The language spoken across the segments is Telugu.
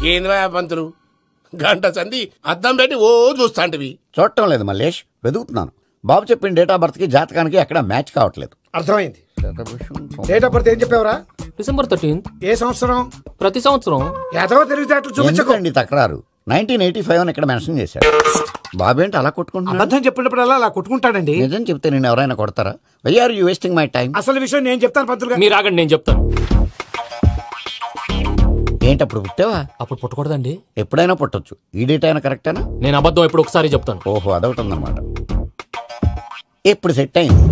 ఏంద్రా పంతులు గంట సంధి అద్దం పెట్టి ఓ చూస్తాంటివి. చూడటం లేదు మల్లేష్, వెతుకుతున్నాను. బాబు చెప్పిన డేట్ ఆఫ్ బర్త్ కి జాతకానికి ఎక్కడ మ్యాచ్ కావట్లేదు. అర్థమైంది. డేట్ ఆఫ్ బర్త్ ఏం చెప్పావురా? December 13th. ఏ సంవత్సరం? ప్రతి సంవత్సరం. ఏదో తెలివితేటలు చూపించకండి. తక్రారు 1985 అని ఇక్కడ మెన్షన్ చేశాడు. బాబేంటి అలా కొట్టుకుంటున్నాడు? అబద్ధం చెప్పినప్పుడు అలా కొట్టుకుంటాడండి. నిజం చెప్తే నేను ఎవరైనా కొడతారా? Why are you wasting my time? అసలు విషయం నేను చెప్తాను పంతులు గారు. మీరు ఆగండి, నేను చెప్తాను. ఏంటి అప్పుడు పుట్టావా? అప్పుడు పుట్టకూడదండి. ఎప్పుడైనా పుట్టొచ్చు. ఈ డేట్ అయినా కరెక్టేనా? నేను అబద్ధం ఎప్పుడు ఒకసారి చెప్తాను. ఓహో, అదొకటి ఉందన్నమాట. ఎప్పుడు సెట్ అయింది?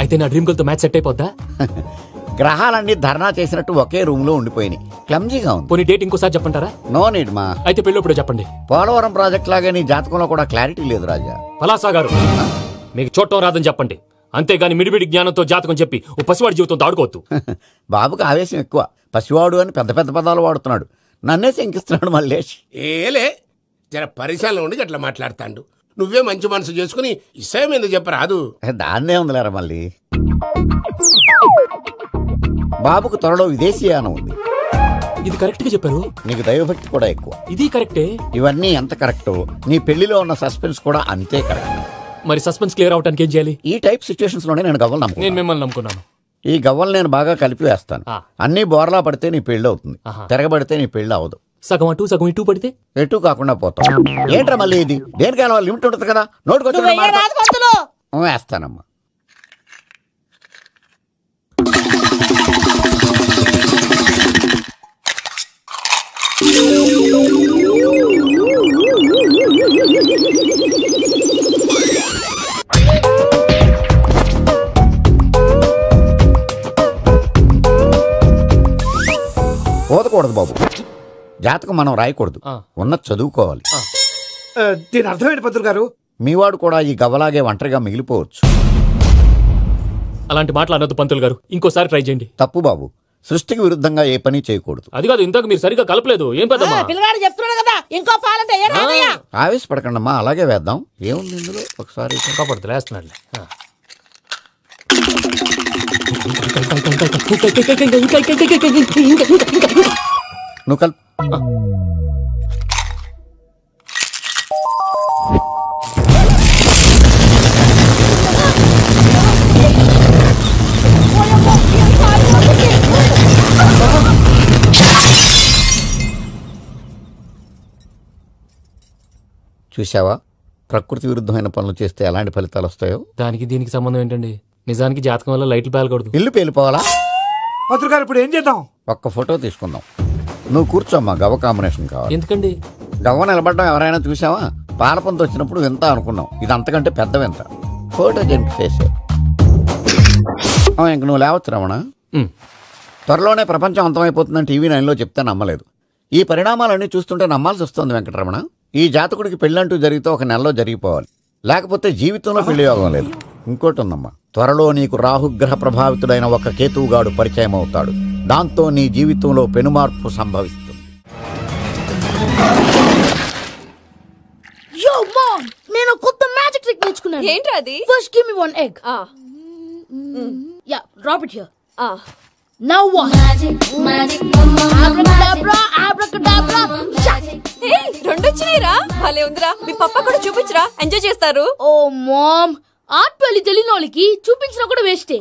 అయితే నా డ్రీమ్ గర్ల్ తో మ్యాచ్ సెట్ అయిపోద్దా? గ్రహాలన్నీ ధర్నా చేసినట్టు ఒకే రూమ్ లో ఉండిపోయినాయి. క్లమ్జీగా ఉంది. పోనీ డేట్ ఇంకోసారి చెప్పంటారా? నో నీడ్ మా. అయితే పెళ్ళప్పుడు చెప్పండి. పోలవరం ప్రాజెక్ట్ లాగే నీ జాతకంలో కూడా క్లారిటీ లేదు రాజా. పలాసా గారు, మీకు చూడటం రాదని చెప్పండి. అంతేగాని మిడిమిడి జ్ఞానంతో జాతకం చెప్పి ఓ పసివాడి జీవితంతో ఆడుకోవద్దు. బాబుకి ఆవేశం ఎక్కువ. పసివాడు అని పెద్ద పెద్ద పదాలు వాడుతున్నాడు. నన్నే శంకిస్తున్నాడు మల్లేష్. ఏలే జర పరిశీలన ఉండి అట్లా మాట్లాడతాండు. నువ్వే మంచి మనసు చేసుకుని ఇష్టం ఎందుకు చెప్పరాదు? దాన్నే ఉందిలేరా మళ్ళీ. బాబుకు త్వరలో విదేశీయానం ఉంది. ఇది కరెక్ట్ గా చెప్పారు. నీకు దైవభక్తి కూడా ఎక్కువ. ఇది కరెక్టే. ఇవన్నీ ఎంత కరెక్టో నీ పెళ్లిలో ఉన్న సస్పెన్స్ కూడా అంతే కరెక్ట్. మరి సస్పెన్స్ క్లియర్ అవడానికి ఏం చేయాలి? ఈ టైప్ సిచ్యువేషన్స్ లోనే నేను గవ్వలు నేను మిమ్మల్ని నమ్ముకున్నాను. ఈ గవ్వలు నేను బాగా కలిపి వేస్తాను. అన్ని బోర్లా పడితే నీ పెళ్లి అవుతుంది. తిరగబడితే నీ పెళ్లి అవదు. సగం అటు సగం ఇటు పడితే ఎటు కాకుండా పోతాం. ఏంట్రా మళ్ళీ ఇది? దేనికైనా లిమిట్ ఉంటుంది కదా. నోటుకొచ్చి వేస్తానమ్మా. పోదకూడదు బాబు. జాతకం మనం రాయకూడదు, ఉన్నది చదువుకోవాలి. దీని అర్థమైంది పంతులు గారు. మీవాడు కూడా ఈ గవ్వలాగే ఒంటరిగా మిగిలిపోవచ్చు. అలాంటి మాటలు అనొద్దు పంతులు గారు. ఇంకోసారి ట్రై చేయండి. తప్పు బాబు. సృష్టికి విరుద్ధంగా ఏ పని చేయకూడదు. అది కాదు, ఇంతకు మీరు సరిగా కలపలేదు. ఏం పెద్దమ్మా పిల్లగాడు చెప్తున్నాడు కదా, ఇంకో పాలంటే ఆవేశపడకండమ్మా, అలాగే వేద్దాం. ఏముంది ఇందులో? ఒకసారి కాపాడుతు వేస్తున్నాడు. నువ్వు కల్ చూసావా, ప్రకృతి విరుద్ధమైన పనులు చేస్తే ఎలాంటి ఫలితాలు వస్తాయో. దానికి దీనికి సంబంధం ఏంటండి? నిజానికి జాతకం వల్ల లైట్లు పేలకూడదు, ఇల్లు పేలిపోవాలా? పంతులు గారు ఇప్పుడు ఏం చేద్దాం? ఒక్క ఫోటో తీసుకుందాం. నువ్వు కూర్చోమ్మా, గవ్వ కాంబినేషన్ కావాలి. ఎందుకండి? గవ్వ నిలబడడం ఎవరైనా చూసావా? పాలపంత వచ్చినప్పుడు వింత అనుకున్నాం, ఇది అంతకంటే పెద్ద వింత. ఫోటో జంప్ చేసే ఇంక నువ్వు లేవచ్చు రమణ. త్వరలోనే ప్రపంచం అంతమైపోతుందని టీవీ 9లో చెప్తే నమ్మలేదు. ఈ పరిణామాలన్నీ చూస్తుంటే నమ్మాల్సి వస్తుంది వెంకటరమణ. ఈ జాతకుడికి పెళ్ళంటూ జరిగితే ఒక నెలలో జరిగిపోవాలి, లేకపోతే జీవితంలో పెళ్లి యోగం లేదు. ఇంకోటి ఉందమ్మా, త్వరలో నీకు రాహుగ్రహ ప్రభావితుడైన ఒక కేతువుగాడు పరిచయం అవుతాడు. దాంతో నీ జీవితంలో పెనుమార్పు సంభవిస్తుంది. నేను కొత్త మ్యాజిక్ ట్రిక్ నేర్చుకున్నాను. ఏంటి అది? First give me one egg. Yeah, drop it here. Now what? Magic, abracadabra, abracadabra. Hey, రెండు వచ్చినాయిరా. భలే ఉందిరా. మీ పప్పా కూడా చూపించరా, ఎంజాయ్ చేస్తారు. ఓ మామ్, ఆర్ట్ పెళ్లి తెలియని వాళ్ళకి చూపించినా కూడా వేస్టే.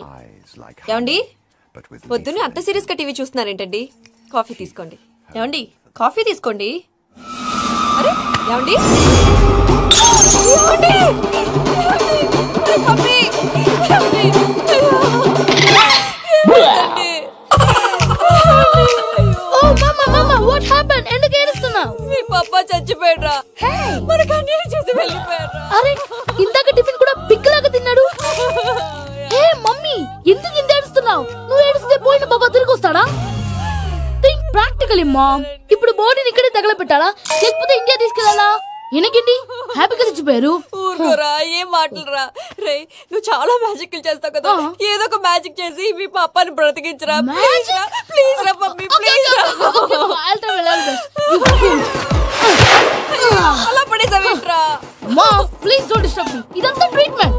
ఏమండి, పొద్దున్నే అంత సీరియస్ గా టీవీ చూస్తున్నారేంటండి? కాఫీ తీసుకోండి. ఏమండి, కాఫీ తీసుకోండి. అరే ఏమండి, మీ పాప చచ్చిపోయాడ్రా. మనకు అన్యాయం చేసి వెళ్ళిపోయాడ్రా. అరే ఇందాక టిఫిన్ కూడా పిక్కలాగా తిన్నాడు. హే మమ్మీ, ఎందుకు ఇంత ఏడుస్తున్నావు? నువ్వు ఏడిస్తే పోయిన బాబా తిరిగి వస్తాడా? Think practically ma'am. ఇప్పుడు బాడీని ఇక్కడే తగలబెట్టాలా, లేకపోతే ఇండియా తీసుకెళ్లాలా? ఎనకండి హ్యాపీగా చచ్చిపోయారు. ఊరుకోరా, ఏం మాటలురా. రే, నువ్వు చాలా మ్యాజిక్లు చేస్తావు కదా, ఏదో ఒక మ్యాజిక్ చేసి మీ పాపాని బ్రతికించరా. ప్లీజ్ రా మమ్మీ, ప్లీజ్ రా. అలా పడేసావేంట్రా? మా ప్లీజ్ డోంట్ డిస్టర్బ్ మీ. ఇదంతా ట్రీట్మెంట్.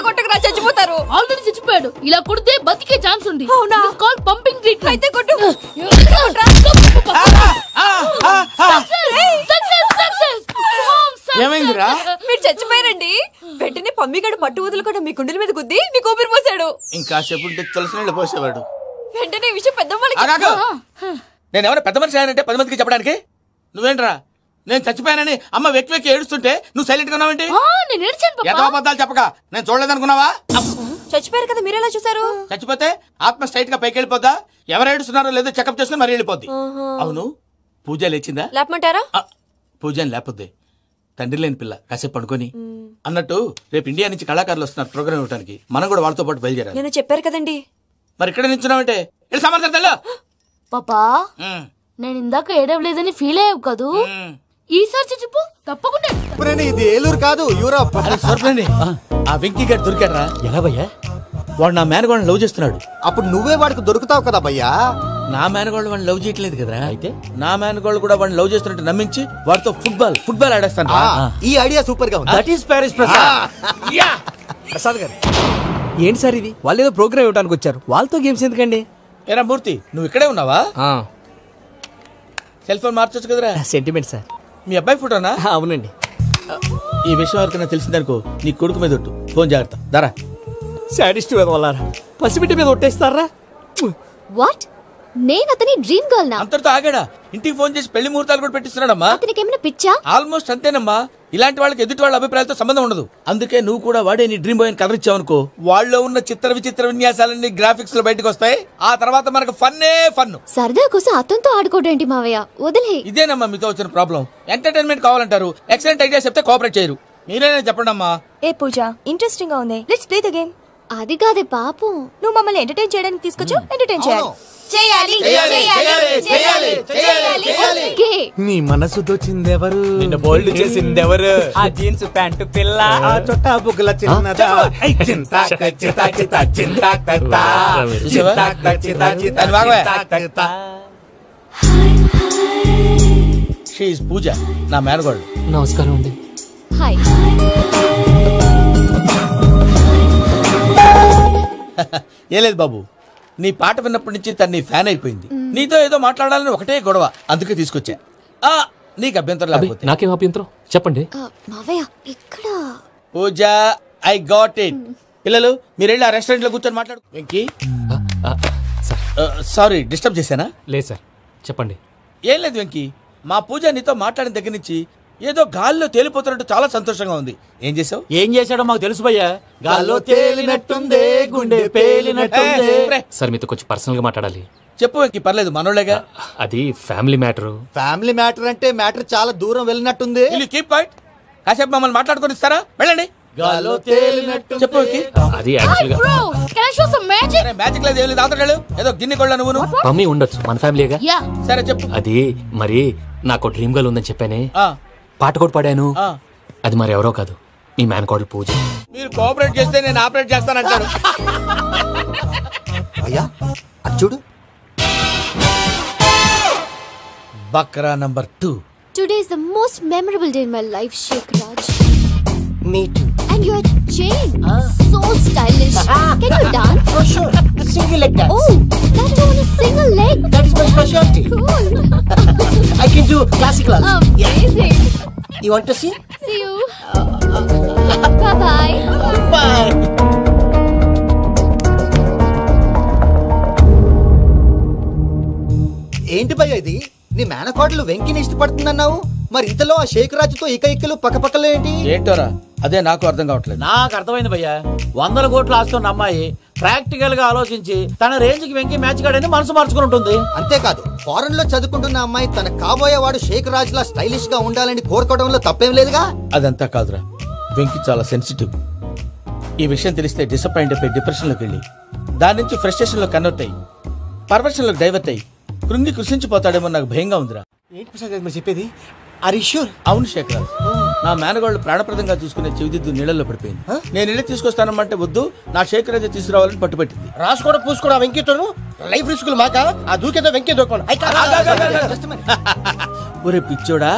కొట్టకురా, చచ్చిపోతారు. ఆల్రెడీ చచ్చిపోయాడు. ఏమైందిరా? మీరు చచ్చిపోయారండి. వెంటనే పమ్మిగాడు పట్టు వదులుకుండా మీ గుండెల మీద గుద్ది మీకు ఊపిరి పోసాడు. ఇంకాసేపు ఉంటే తులసి నీళ్ళు పోసేవాడు. వెంటనే ఈ విషయం పెద్దమ్మకి నేను ఎవరైనా పెద్ద మనిషి అయ్యానంటే 10 మందికి చెప్పడానికి. నువ్వేంట్రా నేను చచ్చిపోయానని అమ్మ వెక్కి వెక్కి ఏడుస్తుంటే నువ్వు సైలెంట్ గా ఉన్నావేంటి? నేను ఏడ్చాను ఎంత అబద్ధాలు చెప్పక నేను చూడలేదనుకున్నావా? చచ్చిపోయారు కదా, మీరెలా చూసారు? చచ్చిపోతే ఆత్మ స్ట్రైట్ గా పైకి వెళ్ళిపోద్దా? ఎవరు ఏడుస్తున్నారో లేదో చెకప్ చేసుకుని మరీ వెళ్ళిపోద్ది. అవును, పూజ లేచిందా? లేపమంటారా? పూజ అని లేకపోద్ది. తండ్రి లేని పిల్ల, కాసేపు పడుకొని. అన్నట్టు రేపు ఇండియా నుంచి కళాకారులు వస్తున్నారు ప్రోగ్రామ్ ఇవ్వడానికి. మనం కూడా వాళ్ళతో పాటు బయలుదేరాలి. నేను చెప్పారు కదండి. మరి ఇక్కడ నిల్చున్నావంటే వెళ్ళి సమాచారం. పాపా నేను ఇందాక ఏడవలేదని ఫీల్ అయ్యావు కదూ, ఈసారి చచ్చిపో తప్పకుండా. ఇది ఏలూరు కాదు, యూరోప్. ఆ వెంకీ గారు దొరికాడరా? ఎలా భయ్యా? వాడు నా మేనగోళ్ళని లవ్ చేస్తున్నాడు. అప్పుడు నువ్వే వాడికి దొరుకుతావు కదా భయ్యా. నా మేనగోళ్ళు వాడిని లవ్ చేయట్లేదు కదరా. అయితే నా మేనగోళ్ళు కూడా వాడిని లవ్ చేస్తున్నట్టు నమ్మించి వాడితో ఫుట్బాల్ ఆడేస్తాను. ఈ ఐడియా సూపర్ గా ఉంది. దట్ ఈస్ ప్యారిస్ ప్రసాద్ గారు. ఏంటి సార్ ఇది? వాళ్ళు ఏదో ప్రోగ్రామ్ ఇవ్వడానికి వచ్చారు, వాళ్ళతో గేమ్స్ ఎందుకండి? ఏరా మూర్తి, నువ్వు ఇక్కడే ఉన్నావా? సెల్ ఫోన్ మార్చొచ్చు కదరా. Sentiment sir. మీ అబ్బాయి ఫోటోనా? అవునండి. ఈ విషయం ఎవరికైనా తెలిసిందనుకో నీ కొడుకు మీద ఒట్టు. ఫోన్ జాగ్రత్త. దారా సాడిస్ట్ మీద వాళ్ళారా, పసిబిడ్డ మీద ఒట్టేస్తారా? వాట్? నేను అతని డ్రీమ్ గర్ల్ నా? అంతటితో ఆగాడా? ఇంటికి ఫోన్ చేసి పెళ్లి ముహూర్తాలు కూడా పెట్టిస్తున్నాడమ్మా. అతనికి ఏమైనా పిచ్చా? ఆల్మోస్ట్ అంతేనమ్మా. ఇలాంటి వాళ్ళకి ఎదుటి వాళ్ళ అభిప్రాయాలతో సంబంధం ఉండదు. అందుకే నువ్వు కూడా వాడే నీ డ్రీమ్ బాయ్ కలర్ ఇచ్చావనుకో, వాళ్ళలో ఉన్న చిత్ర విచిత్ర విన్యాసాలన్నీ గ్రాఫిక్స్ లో బయటకు వస్తాయి. ఆ తర్వాత మనకు ఫన్నే ఫన్. సరదా కోసం అతనితో ఆడుకోవడం మావయ్య, వదిలే. ఇదేనమ్మా మీతో వచ్చిన ప్రాబ్లం. ఎంటర్టైన్మెంట్ కావాలంటారు, ఎక్సలెంట్ ఐడియా చెప్తే కోఆపరేట్ చేయరు. మీరేనా చెప్పండి అమ్మా. ఏ పూజ, ఇంట్రెస్టింగ్ గా ఉంది, లెట్స్ ప్లే ద గేమ్. అది కాదే పాపం, నువ్వు మమ్మల్ని ఎంటర్టైన్ చేయడానికి తీసుకొచ్చావు, ఎంటర్టైన్ చేయాలి. నీ మనసు దోచిందెవరు? నిన్న బోల్డ్ చేసిందెవరు? ఆ జీన్స్ ప్యాంటు పిల్ల, ఆ చొట్టా బుగ్గల చిన్నదా. షీఈస్ పూజ, నా మేనగోళ్ళు. నమస్కారం అండి. హాయ్. ఏ లేదు బాబు, నీ పాట విన్నప్పటి నుంచి తను నీ ఫ్యాన్ అయిపోయింది. నీతో ఏదో మాట్లాడాలని ఒకటే గొడవ, అందుకే తీసుకొచ్చా. నీకు అభ్యంతరం లేకపోతే. నాకేం అభ్యంతరం చెప్పండి. మావయ్య ఇక్కడ. పూజ, ఐ గాట్ ఇట్. పిల్లలు మీరు వెళ్ళి ఆ రెస్టారెంట్ లో కూర్చొని మాట్లాడు. వెంకీ, సారీ డిస్టర్బ్ చేశానా? లేదు సార్, చెప్పండి. ఏం లేదు వెంకీ, మా పూజ నీతో మాట్లాడిన దగ్గర నుంచి ఏదో గాల్లో తేలిపోతున్నట్టు చాలా సంతోషంగా ఉంది. ఏం చేసావు? ఏం చేశాడో మాకు తెలుసు భయ్యా. గాల్లో తేలినట్టుందే, గుండె పేలినట్టుందే. సార్ మీతో కొంచెం పర్సనల్ గా మాట్లాడాలి. చెప్పు వెంకీ, పర్లేదు మనోళ్ళేగా. అది ఫ్యామిలీ మ్యాటర్. ఫ్యామిలీ మ్యాటర్ అంటే మ్యాటర్ చాలా దూరం వెళ్ళినట్టుంది. Keep quiet. కాసేపు మమ్మల్ని మాట్లాడుకొని ఇస్తారా? వెళ్ళండి. గాల్లో తేలినట్టు చెప్పు వెంకీ. అది యాక్చువల్ గా మ్యాజిక్ లేదు, ఏం లేదు. ఆతడాలు ఏదో గిన్నె కొళ్ళ నువ్వు. మమ్మీ ఉండొచ్చు, మన ఫ్యామిలీగా. సరే చెప్పు. అది మరి నాకు డ్రీమ్ గర్ల్ ఉందని చెప్పానే, పాట కూడా పాడాను. అది మరి ఎవరో కాదు, మీ మేనకోడలు పూజ. మీరు కోఆపరేట్ చేస్తే నేను ఆపరేట్ చేస్తానంటారు. అయ్యా అది చూడు. Bakra number 2. Today is the most memorable day in my life, Sheikh Raj. Me too. And your chain, so stylish. Can you dance? For sure. Single leg dance. Oh, that too on a single leg. That is my specialty. Cool. I can do classical also. Amazing. You want to see? See you. Bye-bye. Bye. ఏంటి భయ్య ఇది? నీ మేనకోడలు వెంకిని ఇష్టపడుతుందన్నావు, మరి ఇంతలో ఆ షేక్ రాజుతో ఇకలు పక్కపక్కలో ఏంటి? ఏంటోరా, అదే నాకు అర్థం కావట్లేదు. నాకు అర్థమైంది భయ్యా. 100 కోట్లు ఆస్తున్న అమ్మాయి ప్రాక్టికల్ గా ఆలోచించి తన రేంజ్ కి వెంకి మ్యాచ్ కాడని మనసు మార్చుకుని ఉంటుంది. అంతేకాదు, ఫారెన్ లో చదువుకుంటున్న అమ్మాయి తన కాబోయేవాడు షేక్ రాజ్ లా స్టైలిష్ గా ఉండాలని కోరుకోవడంలో తప్పేం లేదుగా. అదంతా కాదురా, వెంకి చాలా సెన్సిటివ్. ఈ విషయం తెలిస్తే డిసప్పాయింట్ అయిపోయి డిప్రెషన్ లోకి వెళ్ళి దాని నుంచి ఫ్రస్ట్రేషన్ లో కన్వర్ట్ అయ్యి పర్వర్షన్ లోకి డైవర్ట్ అయ్యి కృంగి కృషించిపోతాడేమో నాకు భయంగా ఉందిరా. ఏంటి ప్రసాద్ గారు మీరు చెప్పేది? Are you sure? అవును శేఖర్, నా మేనగోళ్ళు ప్రాణప్రదంగా చూసుకునే చెవిదిద్దు నీళ్ళల్లో పడిపోయింది. నేను ఇల్లు తీసుకొస్తానమ్మంటే వద్దు, నా శేఖర్ అయితే తీసుకురావాలని పట్టుబట్టింది. రాసుకోవడం పూసుకోవడం వెంకీతోను లైఫ్ రిస్కులు మాక. ఆ దూకేదో వెంకీ దూకోను. ఒరే పిచ్చోడా,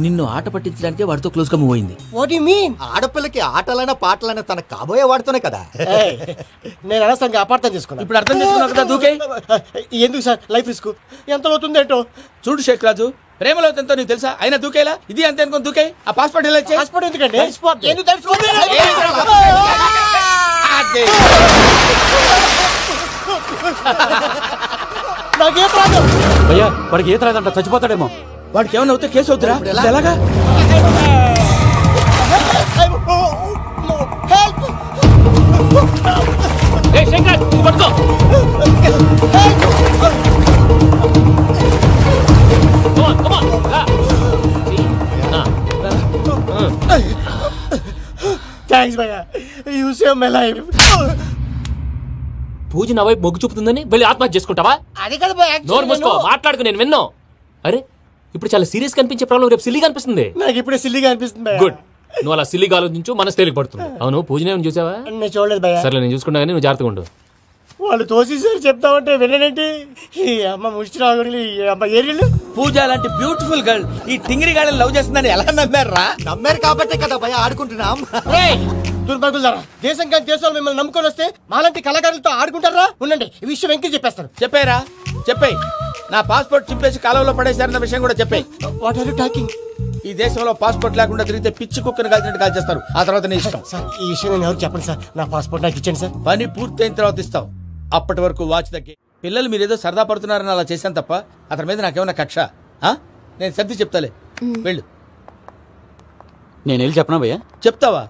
నిన్ను ఆట పట్టించడానికి వాడితో క్లోజ్ గా మూవ్ అయింది. What you mean? ఆడపిల్లకి ఆటలైనా పాటలైనా తన కాబోయే వాడితోనే కదా. నేను అనవసరంగా అపార్థం చేసుకున్నా. ఇప్పుడు అర్థం చేసుకున్నావు కదా, దూకే. ఎందుకు సార్ లైఫ్ రిస్క్ ఎంత అవుతుంది ఏంటో. చూడు షేక్ రాజు, ప్రేమలో ఎంతో నీకు తెలుసా? అయినా దూకేలా ఇది అంతే అనుకుని దూకే. ఆ పాస్పోర్ట్ ఎలా ఇచ్చే? పాస్పోర్ట్ ఎందుకండి? ఎందుకు తెలుసుకోండి. నాకేం రాదు భయ్యా, వాడికి ఈత రాదంట, చచ్చిపోతాడేమో. వాడికి ఏమైనా అవుతే కేసు అవుతురా? ఎలాగా? థ్యాంక్స్ భయ్యా, యు సేవ్ మై లైఫ్. పూజ నా వైపు మొగ్గు చూపుతుందని వెళ్ళి ఆత్మహత్య చేసుకుంటావా? అది కదా భయ్యా. నోరు మూసుకో, మాట్లాడుకు, నేను విన్నో. అరే ఇప్పుడు చాలా సీరియస్ కనిపించే ప్రాబ్లం రేపు సిల్లీగా అనిపిస్తుంది. నాకు ఇప్పుడే సిల్లీగా అనిపిస్తుంది భయ్యా. గుడ్, నువ్వు అలా సిల్లీగా ఆలోచించు, మనసు తేలిక పడుతుంది. అవును, పూజనే చూసావా? నేను చూడలేదు భయ్యా. సరే నేను చూసుకుంటా కానీ నువ్వు జాగ్రత్తగా ఉండు. వాళ్ళు తోసేసారు చెప్తామంటే వినండి. ఈ అమ్మ ముష్టి రాగుడి, ఈ అమ్మ ఏరియలు. పూజ లాంటి బ్యూటిఫుల్ గర్ల్ ఈ టింగిరి గాడిని లవ్ చేస్తుందని ఎలా నమ్మారా? నమ్మారు కాబట్టే కదా భయ ఆడుకుంటున్నాం. దుర్భగులారా, దేశం కానీ దేశాలు మిమ్మల్ని నమ్ముకొని వస్తే మాలాంటి కళాకారులతో ఆడుకుంటారా? ఉండండి, ఈ విషయం వెంకీ చెప్పేస్తారు. చెప్పారా? చెప్పేయ్. నా పాస్పోర్ట్ చింపేసి కాలంలో పడేశారన్న విషయం కూడా చెప్పేయ్. What are you talking? ఈ దేశంలో పాస్పోర్ట్ లేకుండా తిరిగితే పిచ్చి కుక్కను కాల్చినట్టు కాల్చేస్తారు. ఆ తర్వాత నీ ఇష్టం. సార్ ఈ విషయం నేను ఎవరు చెప్పండి సార్. నా పాస్పోర్ట్ నాకు ఇచ్చాను సార్. పని పూర్తయిన తర్వాత ఇస్తాం. అప్పటి వరకు వాచ్ తగ్గి. పిల్లలు మీరేదో సరదా పడుతున్నారని అలా చేశాను తప్ప అతని మీద నాకేమన్నా కక్ష? నేను సర్ది చెప్తాలే, వెళ్ళు. నేను వెళ్ళి చెప్పనా భయ్యా? చెప్తావా?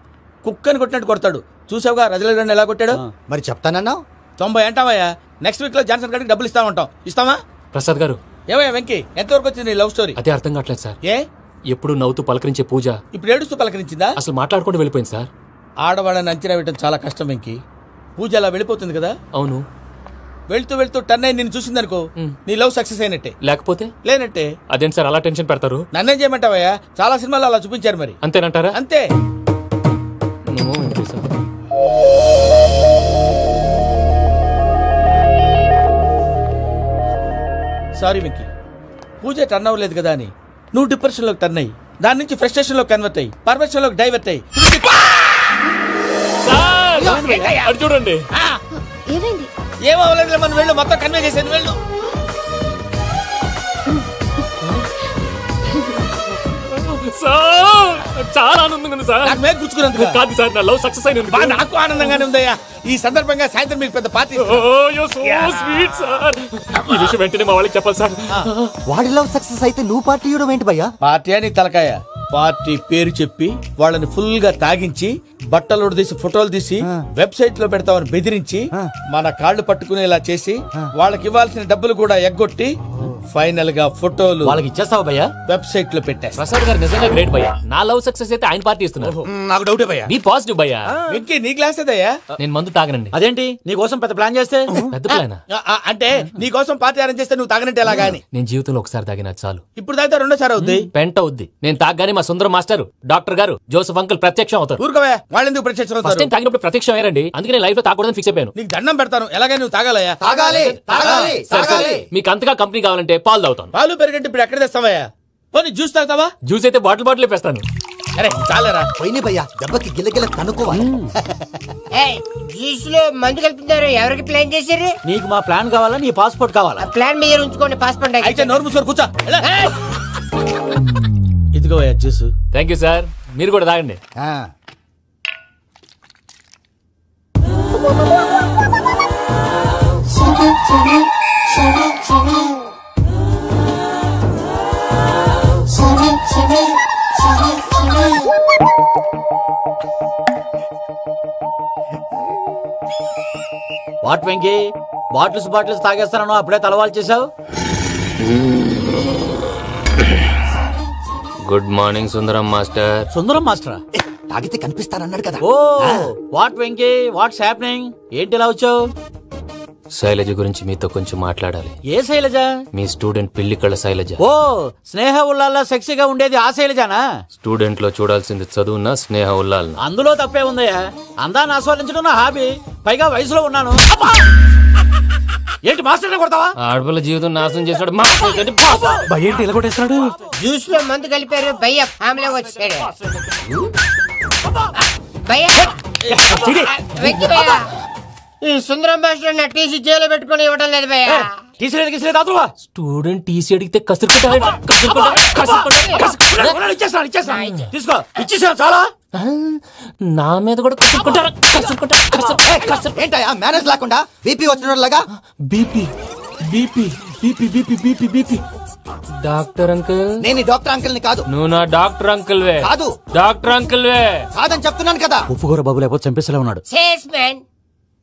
కుక్కని కొట్టినట్టు కొడతాడు. చూసావుగా రజలగడ్ని ఎలా కొట్టాడు? మరి చెప్తానన్నా. 90 అంటావయ్యా. నెక్స్ట్ వీక్ లో జాన్సన్ గారికి డబ్బులు ఇస్తా ఉంటాం. ఇస్తావా? ప్రసాద్ గారు, ఏమయ్యా వెంకీ, ఎంతవరకు వచ్చింది నీ లవ్ స్టోరీ? అదే అర్థం కావట్లేదు సార్. ఏ ఎప్పుడు నవ్వుతూ పలకరించే పూజ ఇప్పుడు ఏడుస్తూ పలకరించిందా? అసలు మాట్లాడుకుంటూ వెళ్ళిపోయింది సార్. ఆడవాళ్ళని అంచనా వేయడం చాలా కష్టం వెంకీ. పూజ అలా వెళ్ళిపోతుంది కదా. అవును, వెళ్తూ వెళ్తూ టర్న్ అయి నిన్ను చూసిందనుకో, నీ లవ్ సక్సెస్ అయినట్టే. లేకపోతే లేనట్టే. అదేంటి సార్ అలా టెన్షన్ పెడతారు? నన్నేం చేయమంటావయ్యా? చాలా సినిమాలు అలా చూపించారు. మరి అంతేనంటారా? అంతే. సారీ వెంకీ, పూజ టర్న్ అవ్వలేదు కదా అని నువ్వు డిప్రెషన్ లోకి టర్న్ అయ్యి దాని నుంచి ఫ్రస్ట్రేషన్ లో కన్వర్ట్ అయ్యి పర్వర్షన్ లోకి డైవర్ట్ అయ్యి చూడండి. ఏమవ్వలేదు, మనం వెళ్ళు, మొత్తం కన్వే చేసేది. వెళ్ళు. చాలా ఆనందంగా ఉంది సార్. నాకు మీద కూర్చుకున్నందుకు కాదు సార్, నా లవ్ సక్సెస్ అయినందుకు. నాకు ఆనందంగానే ఉందయ్యా. ఈ సందర్భంగా సాయంత్రం మీకు పెద్ద పార్టీ. ఈ విషయం వెంటనే మా వాళ్ళకి చెప్పాలి సార్. వాడి లవ్ సక్సెస్ అయితే నువ్వు పార్టీ ఇవ్వడం ఏంటి భయ్యా? పార్టీ అని తలకాయ. పార్టీ పేరు చెప్పి వాళ్ళని ఫుల్ గా తాగించి బట్టలు తీసి ఫోటోలు తీసి వెబ్సైట్ లో పెడతామని బెదిరించి మన కాళ్ళు పట్టుకునేలా చేసి వాళ్ళకి ఇవ్వాల్సిన డబ్బులు కూడా ఎగ్గొట్టి ఫైనల్ గా ఫోటోలు వాళ్ళకి ఇచ్చేస్తావా భయ్యా? వెబ్సైట్ లో పెట్టేస్తా. ప్రసాద్ గారు నిజంగా గ్రేట్ భయ్యా. నా లవ్ సక్సెస్ అయితే ఆయన పార్టీ ఇస్తున్నారు. నాకు డౌటే భయ్యా. బీ పాజిటివ్ భయ్యా. వెంకీ నీ గ్లాస్ ఏదయ్యా? నేను మందు తాగనండి. అదేంటి నీ కోసం పెద్ద ప్లాన్ చేస్తే? పెద్ద ప్లానా? అంటే నీ కోసం పార్టీ అరేంజ్ చేస్తే నువ్వు తాగనంటే ఎలాగా అని. నేను జీవితంలో ఒకసారి తాగినా చాలు. ఇప్పుడు తాగితే రెండోసారి అవుద్ది. పెంట అవుద్ది. నేను తాగగానే మా సుందరం మాస్టర్, డాక్టర్ గారు, జోసెఫ్ అంకుల్ ప్రత్యక్షం అవుతారు. ఊరుకోవా, వాళ్ళెందుకు ప్రత్యక్షం ఫస్ట్ అవుతారు? టైం తాగినప్పుడు ప్రత్యక్షం అయ్యారండి. అందుకే నేను లైఫ్ లో తాగకూడదని ఫిక్స్ అయిపోయాను. నీకు దండం పెడతాను, ఎలాగైనా నువ్వు తాగాలయ్యా. తాగాలి తాగాలి సరే సరే, మీకు అంతగా కంపెనీ కావాలంటే పాలు తాగుతాను. పాలు పెరిగంటే ఇప్పుడు ఎక్కడ తెస్తావయ్యా? పోనీ జ్యూస్ తాగుతావా? జ్యూస్ అయితే బాటిల్ బాటిల్ వేస్తాను. అరే చాలరా. పోయిన భయ్యా, దెబ్బకి గిల్లగిల్ల కనుక్కోవాలి. జ్యూస్ లో మందు కలుపుతున్నారు. ఎవరికి ప్లాన్ చేశారు? నీకు మా ప్లాన్ కావాలా, నీ పాస్పోర్ట్ కావాలా? ప్లాన్ మీద ఉంచుకోండి, పాస్పోర్ట్ అయితే నోరు మూసుకొని కూర్చో. ఇదిగో జ్యూస్. Thank you sir. మీరు కూడా తాగండి. వాట్ వెంకీ, బాటిల్స్ తాగేస్తాను అప్పుడే తలవాలు చేసావు. Good morning Sundaram master. Sundaram మాస్టరా? తాగితే కనిపిస్తారన్నాడు కదా. Oh what Venky, what's happening? ఏంటి ఇలా వచ్చావు? శైలజ గురించి మీతో కొంచెం మాట్లాడాలి. ఏ శైలజ? మీ స్టూడెంట్ పిల్లి కళ్ళ శైలజ. ఓ స్నేహ ఉల్లాల్లో సెక్సీగా ఉండేది ఆ శైలజానా? స్టూడెంట్ లో చూడాల్సింది చదువునా స్నేహ ఉల్లాల్? అందులో తప్పే ఉందయ్యా. అందాన్ని ఆస్వాదించడం నా హాబీ. పైగా వయసులో ఉన్నాను. ఏంటి మాస్టర్ కొడతావా? ఆడపిల్ల జీవితం నాశనం చేశాడు ఏంటి ఇలా కొట్టేస్తున్నాడు? జ్యూస్ లో మందు కలిపారు భయ్య ఫ్యామిలీ వచ్చాడు. భయ్య వెక్కి భయ్య, ఈ సుందరం భాష నా టీసీ జైలు పెట్టుకుని ఇవ్వడం లేదు భయ్య. స్టూడెంట్ టీసీ అడిగితే తీసుకో, ఇచ్చేసాను చాలా. నా మీద కూడా ఏంటయ్యా మేనేజ్ లేకుండా బీపీ వచ్చినలాగా? BP BP BP BP BP BP. Doctor uncle, నేను డాక్టర్ అంకుల్ ని కాదు. నువ్వు నా డాక్టర్ అంకుల్ వే. కాదు డాక్టర్ అంకుల్ వే. కాదని చెప్తున్నాను కదా. ఉప్పుకూర బాబు లేకపోతే చంపేసేలా ఉన్నాడు.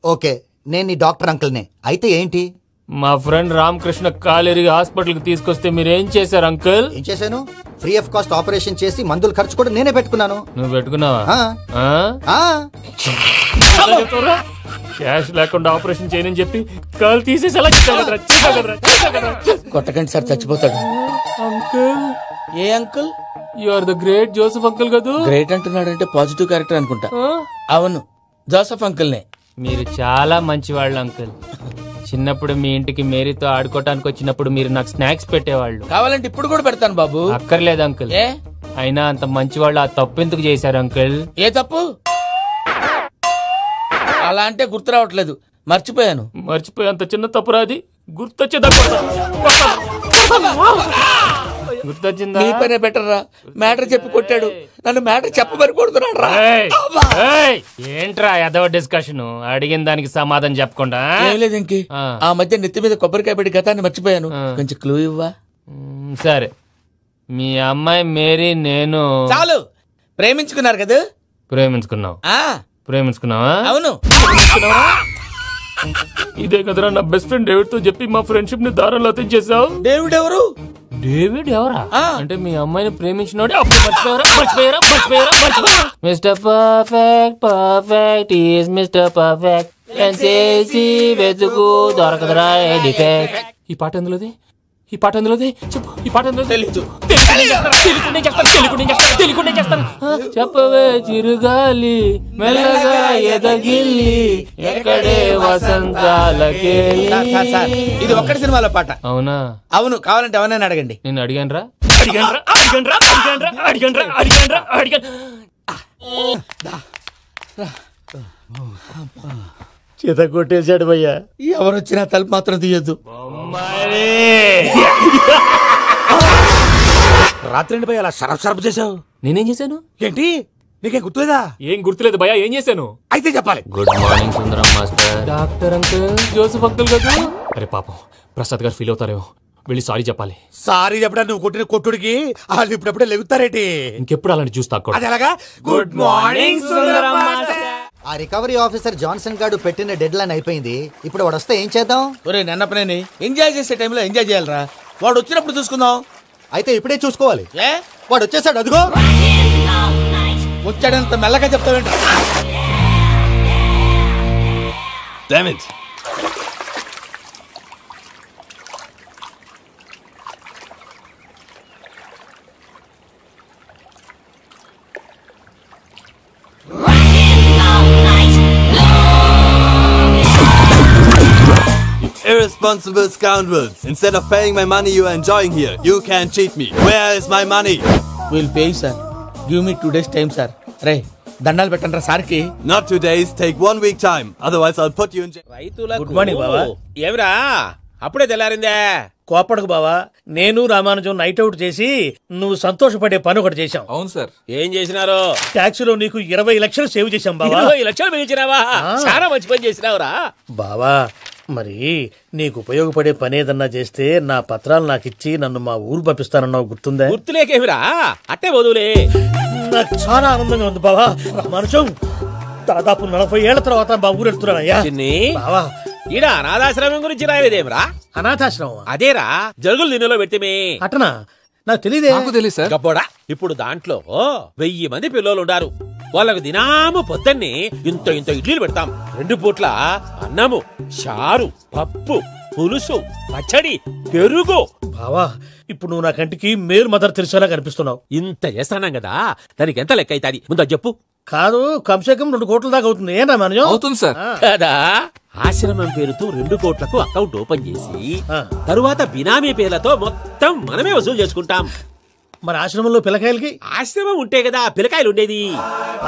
ఓకే, నేను నీ డాక్టర్ అంకుల్ నే. అయితే ఏంటి? మా ఫ్రెండ్ రామకృష్ణ కాలేరి హాస్పిటల్ కి తీసుకొస్తే మీరేం చేశారు అంకుల్? ఏం చేశాను? ఫ్రీ ఆఫ్ కాస్ట్ ఆపరేషన్ చేసి మందులు ఖర్చు కూడా నేనే పెట్టుకున్నాను. నువ్వు పెట్టుకున్నావా? క్యాష్ లేకుండా ఆపరేషన్ చేయనని చెప్పి కాల్ తీసేసి అలా కొట్టకండి సార్, చచ్చిపోతాడు. అంకుల్, ఏ uncle? You are the great Joseph uncle కదా. గ్రేట్ అంటున్నాడంటే పాజిటివ్ క్యారెక్టర్ అనుకుంటా. అవును, జోసెఫ్ అంకుల్ నే. మీరు చాలా మంచివాళ్ళు అంకుల్. చిన్నప్పుడు మీ ఇంటికి మేరీతో ఆడుకోవటానికి వచ్చినప్పుడు మీరు నాకు స్నాక్స్ పెట్టేవాళ్ళు. కావాలంటే ఇప్పుడు కూడా పెడతాను బాబు. అక్కర్లేదు అంకుల్. అయినా అంత మంచివాళ్ళు ఆ తప్పు ఎందుకు చేశారు అంకుల్? ఏ తప్పు? అలా అంటే గుర్తు రావట్లేదు, మర్చిపోయాను. మర్చిపోయి అంత చిన్న తప్పు రాది గుర్తొచ్చేదా? గుర్తొచ్చిందా? మీ పనే బెటర్ రా. మ్యాటర్ చెప్పి కొట్టాడు, నన్ను మ్యాటర్ చెప్పమని కొడుతున్నాడు రా. ఏంట్రా ఎదవ డిస్కషన్? అడిగిన దానికి సమాధానం చెప్పకుండా. ఏం లేదు ఇంకి, ఆ మధ్య నెత్తి మీద కొబ్బరికాయ పెట్టి గతాన్ని మర్చిపోయాను. కొంచెం క్లూ ఇవ్వా? సరే, మీ అమ్మాయి మేరీ నేను చాలు. ప్రేమించుకున్నారు కదా? ప్రేమించుకున్నావు. ప్రేమించుకున్నావా? అవును. ఇదే కదరా నా బెస్ట్ ఫ్రెండ్ డేవిడ్ తో చెప్పి మా ఫ్రెండ్షిప్ ని దారంలో తెచ్చేసావు. డేవిడ్ ఎవరు? డేవిడ్ ఎవరా అంటే మీ అమ్మాయిని ప్రేమించినోడే. అప్పుడు మర్చిపోయారా? Mister perfect perfect is mister perfect చేసి వెతుకు దొరకదురా డిఫెక్ట్. ఈ పాట ఎందులోది? ఈ పాట ఎందులోది? చెప్పు. ఈ పాట ఎందులో? తెలీదు. చెప్పవే చిరుగాలి మెల్లగా ఎదగిల్లి ఎక్కడే వసంతాలకే. ఇది ఒక్కటి సినిమాలో పాట. అవునా? అవును. కావాలంటే ఎవరైనా అడగండి. నేను అడిగాను. చేత కొట్టేశాడు భయ్యా. ఎవరొచ్చినా తలుపు మాత్రం తీయద్దు. రాత్రి భయ్య అలా షరఫ్ చేసావు. నేనేం చేశాను? ఏంటి నీకేం గుర్తులేదా? ఏం గుర్తులేదు భయ్యా. ఏం చేశాను? అయితే చెప్పాలి. Good morning Sundaram master. Doctor uncle, Joseph uncle కదా. అరే పాపం, ప్రసాద్ గారు ఫీల్ అవుతారేమో. వెళ్ళి సారీ చెప్పాలి. సారీ చెప్పడా? నువ్వు కొట్టిన కొట్టుడికి వాళ్ళు ఇప్పుడప్పుడే లెగుతారేటి? ఇంకెప్పుడు అలాంటి జ్యూస్ తాక్కూడదు. అది ఎలాగా? Good morning Sundaram master. ఆ రికవరీ ఆఫీసర్ జాన్సన్ గారు పెట్టిన డెడ్ లైన్ అయిపోయింది. ఇప్పుడు వాడు వస్తే ఏం చేద్దాం? ఒరే నన్నపనేని, ఎంజాయ్ చేసే టైంలో ఎంజాయ్ చేయాలరా. వాడు వచ్చినప్పుడు చూసుకుందాం. అయితే ఇప్పుడే చూసుకోవాలి. ఏ వాడు వచ్చేసాడు, అదిగో వచ్చాడంత మెల్లగా చెప్తావేంట? Damn it. Irresponsible scoundrels. Instead of paying my money you are enjoying here, you can't cheat me. Where is my money? We'll pay sir. Give me 2 days time sir. Ray, దండాలు పెట్టండి రా సార్కి. Not 2 days, take 1 week time. Otherwise I'll put you in jail. Good morning బావా. ఏమిరా అప్పుడే తెల్లారిందే? కోపడకు బావా. నేను రామానుజం నైట్ అవుట్ చేసి నువ్వు సంతోషపడే పని ఒకటి చేశాం. అవును సార్. ఏం చేసినారు? ట్యాక్సీలో నీకు 20 లక్షలు సేవ్ చేశాం బావా. 20 లక్షలు మిగిల్చినావా? చాలా మంచి పని చేసినావురా బావా. మరి నీకు ఉపయోగపడే పని ఏదన్నా చేస్తే నా పత్రాలు నాకు ఇచ్చి నన్ను మా ఊరు పంపిస్తానన్నావు, గుర్తుందా? గుర్తులేకేమిరా, అట్టే వదులే. నాకు చాలా ఆనందంగా ఉంది బావా. రామానుజం, దాదాపు 40 ఏళ్ల తర్వాత మా ఊరు వెళ్తున్నానయ్యా. బావా, ఈడ అనాథాశ్రమం గురించి రాయలేదేమిరా? అనాథాశ్రమం అదేరా, జరుగులు దీనిలో పెట్టిమే. అటనా? నాకు తెలియదే. నాకు తెలియదు సార్. గబ్బోడా, ఇప్పుడు దాంట్లో 1000 మంది పిల్లలు ఉండారు. వాళ్ళకు దినాము పొద్దున్నే ఇంత ఇడ్లీలు పెడతాం. 2 పూట్ల అన్నము, చారు, పప్పు, పులుసు, పచ్చడి, పెరుగు. బావా, ఇప్పుడు నువ్వు నా కంటికి మేరు మదర్ తెలిసేలా కనిపిస్తున్నావు. ఇంత చేస్తానం కదా, దానికి ఎంత లెక్క అవుతుంది ముందు చెప్పు. కాదు కమ్సే కమ్ 2 కోట్ల దాకా అవుతుంది. ఏనా మనం అవుతుంది సార్. కదా ఆశ్రమం పేరుతో 2 కోట్లకు అకౌంట్ ఓపెన్ చేసి తరువాత బినామీ పేర్లతో మొత్తం మనమే వసూలు చేసుకుంటాం. మరి ఆశ్రమంలో పిల్లకాయలకి? ఆశ్రమం ఉంటే కదా పిల్లకాయలు ఉండేది.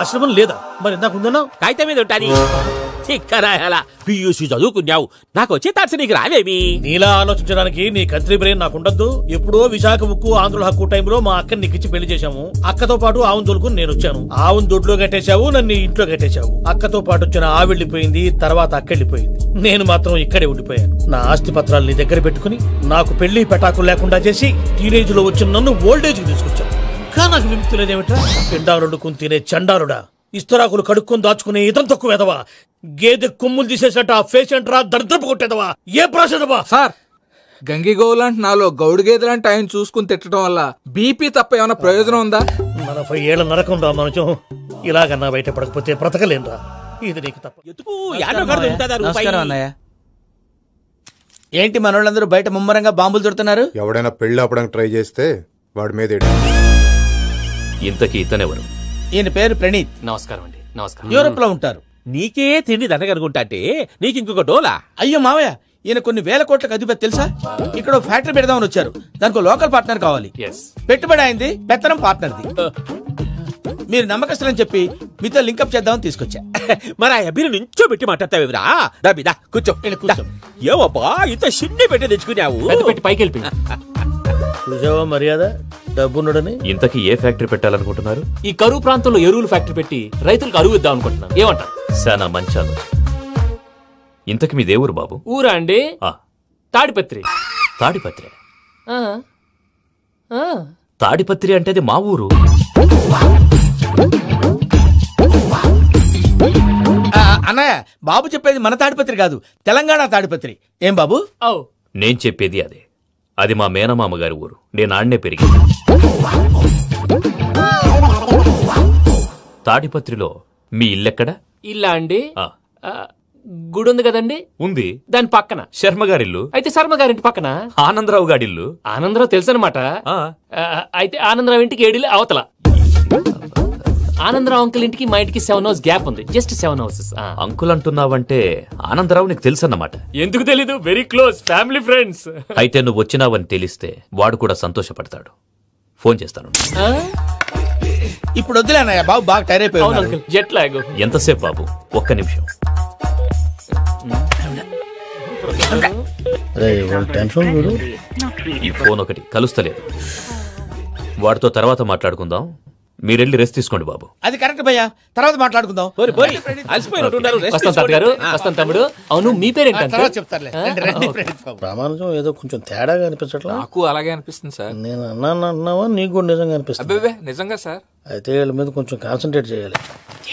ఆశ్రమం లేదా? మరి ఇందాక ఉందన్నావు. కాగితం మీద ఉంటాది. చిక్కరాయాల పియూసీ చదువుకున్నావు, నాకు వచ్చే తాట్స్ నీకు రావేమి? నీలా ఆలోచించడానికి నీ కంట్రీ బ్రెయిన్ నాకు ఉండద్దు. ఎప్పుడో విశాఖ ఉక్కు ఆంధ్రుల హక్కు టైంలో మా అక్కని నీకిచ్చి పెళ్లి చేశాము. అక్కతో పాటు ఆవును దొడుకుని నేను వచ్చాను. ఆవును దొడ్లో కట్టేశావు, నన్ను ఇంట్లో కట్టేశావు. అక్కతో పాటు వచ్చిన ఆవిళ్ళిపోయింది, తర్వాత అక్కెళ్ళిపోయింది. నేను మాత్రం ఇక్కడే ఉండిపోయాను. నా ఆస్తి పత్రాలు నీ దగ్గర పెట్టుకుని నాకు పెళ్లి పెటాకులు లేకుండా చేసి టీనేజ్ లో వచ్చిన నన్ను ఓల్డేజ్ కి తీసుకొచ్చావు. కానీ నాకు విముక్తి లేదేమిట్రా? పిండారుడుకుని తినే చండారుడా, ఇస్తరాకులు కడుక్కొని దాచుకునే ఇతం తక్కువ ఎదవా, గేదె కొమ్ములు తీసేసట ఆ పేషెంట్ రా దరిద్రపు కొట్టేదవా, ఏ ప్రాసెదవా? సార్ గంగిగోవులాంటి నాలో గౌడు గేదెలాంటి ఆయన చూసుకుని తిట్టడం వల్ల బీపీ తప్ప ఏమైనా ప్రయోజనం ఉందా? 40 ఏళ్ల నరకం రా మనచం. ఇలాగన్నా బయట పడకపోతే బ్రతకలేనురా. ఇది నీకు తప్ప. నమస్కారం అన్నయ్య. ఏంటి మనోళ్ళందరూ బయట ముమ్మరంగా బాంబులు దొరుకుతున్నారు? ఎవడైనా పెళ్లి ఆపడానికి ట్రై చేస్తే వాడి మీద ఇంతకీ ఇతనెవరు? ఈయన పేరు ప్రణీత్. నమస్కారం అండి. నమస్కారం. యూరోప్ లో ఉంటారు. నీకే తిండి దండగనుకుంటా అంటే నీకు ఇంకొక డోలా? అయ్యో మావయ్య, ఈయన కొన్ని వేల కోట్లకు అధిపతి తెలుసా? ఇక్కడ ఫ్యాక్టరీ పెడదామని వచ్చారు. దానికి లోకల్ పార్ట్నర్ కావాలి. పెట్టుబడి అయింది, పెత్తనం పార్ట్నర్ది. మీరు నమ్మకస్తులని చెప్పి మీతో లింకప్ చేద్దామని తీసుకొచ్చా. మరి ఆ అబ్బిని నుంచో పెట్టి మాట్లాడతావేమిరా? దా కూర్చో. ఏవబ్బా ఇంత షిన్ని పెట్టి తెచ్చుకున్నావు? పెట్టి పైకి వెళ్ళి చూసావా మర్యాద డబ్బున్నడని. ఇంతకీ ఏ ఫ్యాక్టరీ పెట్టాలనుకుంటున్నారు? ఈ కరువు ప్రాంతంలో ఎరువులు ఫ్యాక్టరీ పెట్టి రైతులకు అరువు ఇద్దాం అనుకుంటున్నాను. ఏమంటారు? శానా మంచి ఆలోచన. ఇంతకి మీ దేవురు బాబు? ఊరా అండి? తాడిపత్రి. తాడిపత్రి? తాడిపత్రి అంటే అది మా ఊరు. అన్నయ్య, బాబు చెప్పేది మన తాడిపత్రి కాదు, తెలంగాణ తాడిపత్రి. ఏం బాబు? నేను చెప్పేది అదే. అది మా మేనమామ గారి ఊరు. నేను ఆడనే పెరిగింది. తాడిపత్రిలో మీ ఇల్లెక్కడ? ఇల్లా అండి? గుడి ఉంది కదండి? ఉంది. దాని పక్కన శర్మగారిల్లు. అయితే శర్మగారింటి పక్కన ఆనందరావు గారిల్లు. ఆనందరావు తెలుసు అనమాట. అయితే ఆనందరావు ఇంటికి 7 అవతల. ఆనందరావు అంకుల్ ఇంటికి మా ఇంటికి 7 houses గ్యాప్ ఉంది. Just 7 houses. అంకుల్ అంటున్నావంటే ఆనందరావు నీకు తెలుసు అన్నమాట. ఎందుకు తెలీదు? Very close family friends. అయితే నువ్వు వచ్చినావని తెలిస్తే వాడు కూడా సంతోషపడతాడు. ఫోన్ చేస్తాను. ఇప్పుడు వద్దులే అన్నయ్య, బాబు బాగా టైర్ అయిపోయాడు. Jet lag. ఎంతసేపు బాబు? ఒక్క నిమిషం. ఈ ఫోన్ ఒకటి కలుస్తలేదు. వాడితో తర్వాత మాట్లాడుకుందాం. మీరెళ్ళి రెస్ట్ తీసుకోండి బాబు. అది కరెక్ట్ భయ్యా, తర్వాత మాట్లాడుకుందాం. వస్తాం తాత గారు, వస్తాం తమ్ముడు. అవును మీ పేరేంటి? చెప్తారులే. ప్రామాణికం ఏదో కొంచెం తేడాగా అనిపించట్లా? నాకు అలాగే అనిపిస్తుంది సార్. నేను అన్నావా నీకు కూడా నిజంగా అనిపిస్తుంది? నిజంగా సార్. అయితే వీళ్ళ మీద కొంచెం కాన్సన్ట్రేట్ చేయాలి.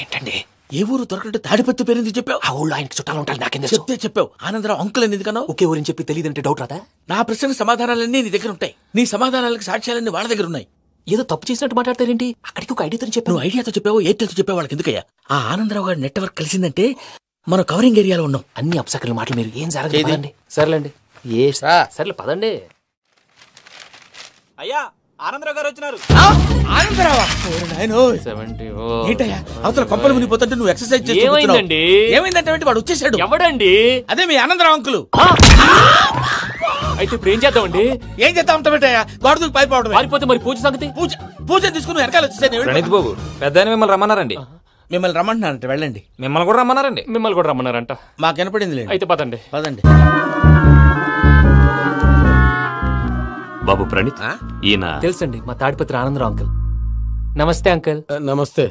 ఏంటండి ఏ ఊరు దొరకట్టు తాడిపత్రి పేరు ఎందుకు చెప్పావు? ఆ ఊళ్ళో ఆయనకి చుట్టాలు ఉంటారు. నాకేం చెప్తే చెప్పావు. ఆనందరావు అంకుల్ అని ఎందుకన్నావు? ఒకే ఊరిని చెప్పి తెలియదంటే డౌట్ రాదా? నా ప్రశ్నకు సమాధానాలన్నీ నీ దగ్గర ఉంటాయి. నీ సమాధానాలకు సాక్ష్యాలన్నీ వాళ్ళ దగ్గర ఉన్నాయి. ఏదో తప్పు చేసినట్టు మాట్లాడతారేంటి? అక్కడికి ఒక ఐడియాతో చెప్పావు. నువ్వు ఐడియాతో చెప్పావు, ఎయిర్టెల్తో చెప్పావు, వాళ్ళకి ఎందుకయ్యా? ఆ ఆనందరావు గారి నెట్వర్క్ కలిసిందంటే మనం కవరింగ్ ఏరియాలో ఉన్నాం. అన్ని అప్సకర్ల మాటలు మీరు ఏం జరగదండి. సర్లేండి. సర్లే పదండి. అయ్యా ఆనందరావు గారు వచ్చినారు. ఏంటయ్యా అవతల కొంపలు మునిగిపోతుంటే నువ్వు ఎక్సర్సైజ్ చేస్తున్నావు? ఏమైందంటే వాడు వచ్చేసాడు. ఎవడండి? అదే మీ ఆనందరావు అంకులు. అయితే ఇప్పుడు ఏం చేద్దామండి? ఏం చేద్దాం ఉంటావేటయ్యా? గొడవకు పైపోవడం. పారిపోతే మరి పూజ సంగతి? పూజ తీసుకుని వెనకాల వచ్చేసాను. ప్రణీత్ బాబు పెద్ద మిమ్మల్ని రమ్మన్నారండి. మిమ్మల్ని రమ్మంటున్నారంట, వెళ్ళండి. మిమ్మల్ని కూడా రమ్మన్నారండి. మిమ్మల్ని కూడా రమ్మన్నారంట. మాకు వినపడింది. అయితే పదండి. పదండి. బాబు ప్రణీత్, ఈయన తెలుసండి మా తాడిపత్రి ఆనందరావు అంకుల్. నమస్తే అంకుల్. నమస్తే.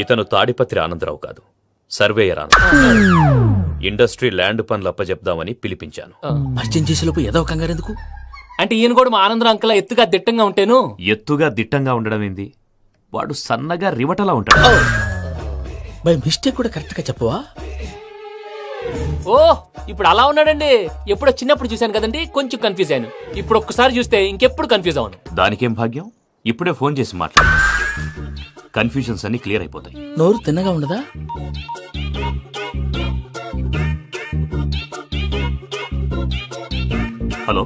ఇతను తాడిపత్రి ఆనందరావు కాదు, సర్వేయర్ ఆనందరావు. ఇండస్ట్రీ ల్యాండ్ పనులు అప్పచెప్దామని పిలిపించాను. పరిచయం చేసేలోపు ఏదో కంగారు ఎందుకు? అంటే ఈయన కూడా మా ఆనందరావు అంకుల్ ఎత్తుగా దిట్టంగా ఉంటాను. ఎత్తుగా దిట్టంగా ఉండడం ఏంది? వాడు సన్నగా రివటలా ఉంటాడు. బై మిస్టేక్ కూడా కరెక్ట్ గా చెప్పవా? ఓ ఇప్పుడు అలా ఉన్నాడండి. ఎప్పుడో చిన్నప్పుడు చూశాను కదండి, కొంచెం కన్ఫ్యూజ్ అయ్యాను. ఇప్పుడు ఒక్కసారి చూస్తే ఇంకెప్పుడు కన్ఫ్యూజ్ అవ్వను. దానికేం భాగ్యం, ఇప్పుడే ఫోన్ చేసి మాట్లాడు. కన్ఫ్యూజన్స్ అన్ని క్లియర్ అయిపోతాయి. నోరు తిన్నగా ఉండదా? హలో,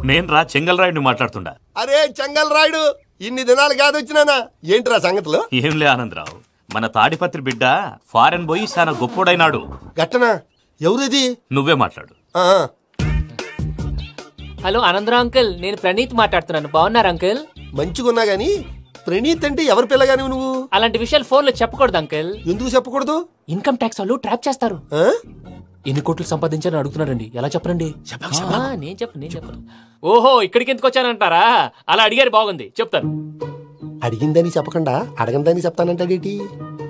నేను చెంగల్ రాయుడిని మాట్లాడుతుండా. అరే చెంగల్ రాయుడు, ఇన్ని దినాలు కాదు వచ్చినానా? ఏంట్రా సంగతులు? ఏంలే ఆనందరావు, మన తాడిపత్రి బిడ్డ ఫారెన్ పోయి చాలా గొప్పోడైనాడు. గట్టనా? ఎవరిది? నువ్వే మాట్లాడు. హలో ఆనందరావు అంకుల్, నేను ప్రణీత్ మాట్లాడుతున్నాను. బాగున్నారు అంకుల్? మంచిగున్నా గాని ప్రణీత్ అంటే ఎవరి పిల్లగాని నువ్వు? అలాంటి విషయాలు ఫోన్ లో చెప్పకూడదు అంకుల్. ఎందుకు చెప్పకూడదు? ఇన్కమ్ ట్యాక్స్ వాళ్ళు ట్రాప్ చేస్తారు. ఎన్ని కోట్లు సంపాదించాలని అడుగుతున్నారండి, ఎలా చెప్పరండి? నేను చెప్పను. ఓహో, ఇక్కడికి ఎందుకు వచ్చానంటారా? అలా అడిగారు, బాగుంది, చెప్తాను. అడిగిందని చెప్పకుండా అడగందని చెప్తానంటాడేటి?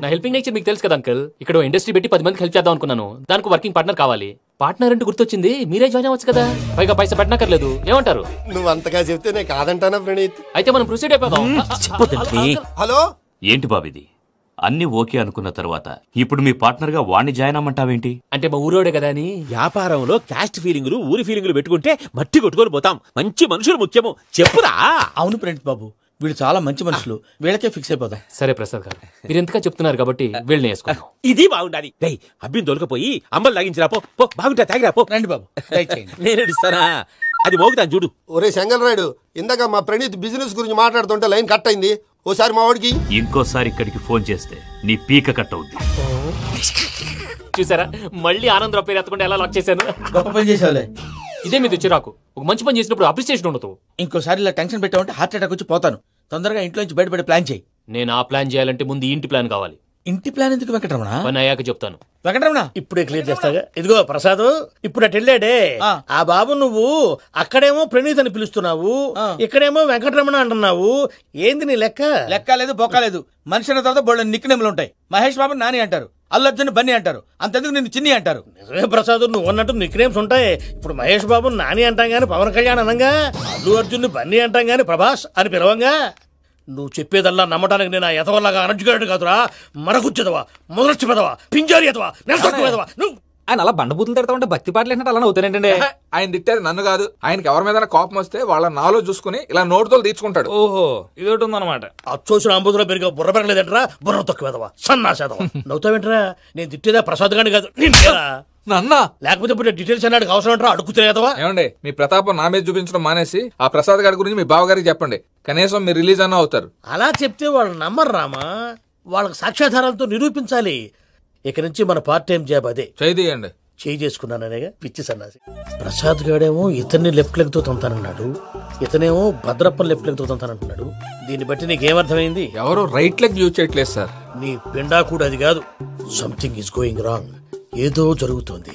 నా హెల్పింగ్ నేచర్ మీకు తెలుసు కదా అంకుల్. ఇక్కడ ఇండస్ట్రీ పెట్టి 10 మందికి హెల్ప్ చేద్దాం అనుకున్నాను. దానికి వర్కింగ్ పార్ట్నర్ కావాలి. పార్ట్నర్ అంటే గుర్తొచ్చింది, మీరే జాయిన్ అవ్వచ్చు కదా, పైగా పైసా పెట్టనక్కర్లేదు. ఏమంటారు? నువ్వు అంతగా చెప్తే నేను కాదంటానా ప్రణీత్? అయితే మనం ప్రొసీడ్ అయిపోదాం. హలో, ఏంటి బాబిది? అన్ని ఓకే అనుకున్న తర్వాత ఇప్పుడు మీ పార్ట్నర్ గా వాణ్ణి జాయిన్ అమ్మంటావేంటి? అంటే మా ఊరోడే కదా అని. వ్యాపారంలో క్యాస్ట్ ఫీలింగులు, ఊరి ఫీలింగులు పెట్టుకుంటే మట్టి కొట్టుకొని పోతాం. మంచి మనుషులు ముఖ్యము. చెప్పురా. అవును ప్రణీత్ బాబు, వీళ్ళు చాలా మంచి మనుషులు, వీళ్ళకే ఫిక్స్ అయిపోతాం. సరే ప్రసాద్ గారు, మీరు ఎంతగా చెప్తున్నారు కాబట్టి వీళ్ళని వేసుకుంటాం. ఇది బాగుండాలి. డై అబ్బిని దొలకపోయి అమ్మలు లాగించిరా పో. బాగుంటా, తాగిరా పో. రండి బాబు, నేను ఇస్తానా? అది మోగుతాను చూడు. ఒరే చెంగల్ రాయుడు, ఇందాక మా ప్రణీత్ బిజినెస్ గురించి మాట్లాడుతుంటే లైన్ కట్ అయింది. ఓసారి మా వాడికి ఇంకోసారి ఇక్కడికి ఫోన్ చేస్తే నీ పీక కట్ అవుద్ది. చూసారా, మళ్ళీ ఆనందరావు పేరు ఎత్తకుండా ఎలా లాక్ చేశాను. గొప్ప పని చేసావులే. ఇదే మీద చిరాకు. ఒక మంచి పని చేసినప్పుడు అప్రిసియేషన్ ఉండదు. ఇంకోసారి ఇలా టెన్షన్ పెట్టామంటే హార్ట్ అటాక్ వచ్చి పోతాను. తొందరగా ఇంట్లో నుంచి బయటపడే ప్లాన్ చేయి. నేను ఆ ప్లాన్ చేయాలంటే ముందు ఇంటి ప్లాన్ కావాలి. ఇంటి ప్లాన్ ఎందుకు వెంకటరమణ? పని అయ్యాక చెప్తాను. వెంకటరమణ ఇప్పుడే క్లియర్ చేస్తాగా. ఇదిగో ప్రసాద్, ఇప్పుడు అటు వెళ్ళాడే ఆ బాబు, నువ్వు అక్కడేమో ప్రణీత్ అని పిలుస్తున్నావు, ఇక్కడేమో వెంకటరమణ అంటున్నావు. ఏంది నీ లెక్క? లెక్క లేదు, బొక్క లేదు. మనిషి అన్న తర్వాత బోళ్ళ నిక్నెములు ఉంటాయి. మహేష్ బాబు నాని అంటారు, అల్లు అర్జున్ బన్నీ అంటారు, అంతెందుకు నిన్ను చిన్ని అంటారు. నిజమే ప్రసాద్, నువ్వు అన్నట్టు నిక్నేమ్స్ ఉంటాయి. ఇప్పుడు మహేష్ బాబు నాని అంటాం గాని పవన్ కళ్యాణ్ అనంగా, అల్లు అర్జున్ బన్నీ అంటాం గాని ప్రభాస్ అని పిలవంగా. నువ్వు చెప్పేదల్లా నమ్మటానికి నేను ఆ ఎతవల్లాగా అనర్జుగాడు కాదురా. మరగుచ్చదవా, మొదలచ్చి పెదవా, పింజారి ఎదవా, నెలసొక్కుదవా. నువ్వు ఆయన అలా బండబూతులు తిడతా ఉంటే భక్తి పాటలు ఏంటంటే అలా అవుతానంటే. ఆయన తిట్టేది నన్ను కాదు, ఆయనకి ఎవరి మీద కోపం వస్తే వాళ్ళ నాలో చూసుకుని ఇలా నోటుతో తీర్చుకుంటాడు. ఓహో, ఇదొకటి ఉందన్నమాట. అచ్చోసిన అంబుధులో పెరిగే బుర్ర పెరగలేదంటరా, బుర్ర తొక్కువేదవా, సన్నాసేదవా. నవ్వుతావేంట్రా? నేను తిట్టేదా ప్రసాద్ గాని కాదు, నన్నా. లేకపోతే ఇప్పుడు డీటెయిల్స్ అన్నాడు అవసరం అంటారా? అడుగుతులేదవా. ఏమండి, మీ ప్రతాపం నా మీద చూపించడం మానేసి ఆ ప్రసాద్ గారి గురించి మీ బావగారికి చెప్పండి. కనీసం మీరు రిలీజ్ అన్న అవుతారు. అలా చెప్తే వాళ్ళు నమ్మరు రామా. వాళ్ళకి సాక్ష్యాధారాలతో నిరూపించాలి. ఇక నుంచి మన పార్ట్ టైం జాబ్ అదే. చేయండి. చేయి చేసుకున్నాననేగా పిచ్చి సన్నాసి. ప్రసాద్ గాడేమో ఇతన్ని లెఫ్ట్ లెగ్ తో తొంతానన్నాడు, ఇతనేమో భద్రప్పని లెఫ్ట్ లెగ్ తో తొంతానంటున్నాడు. దీన్ని బట్టి నీకేమర్థమైంది? ఎవరు రైట్ లెగ్ యూజ్ చేయట్లేదు సార్. నీ పిండా కూడా అది కాదు. Something is going wrong. ఏదో జరుగుతోంది.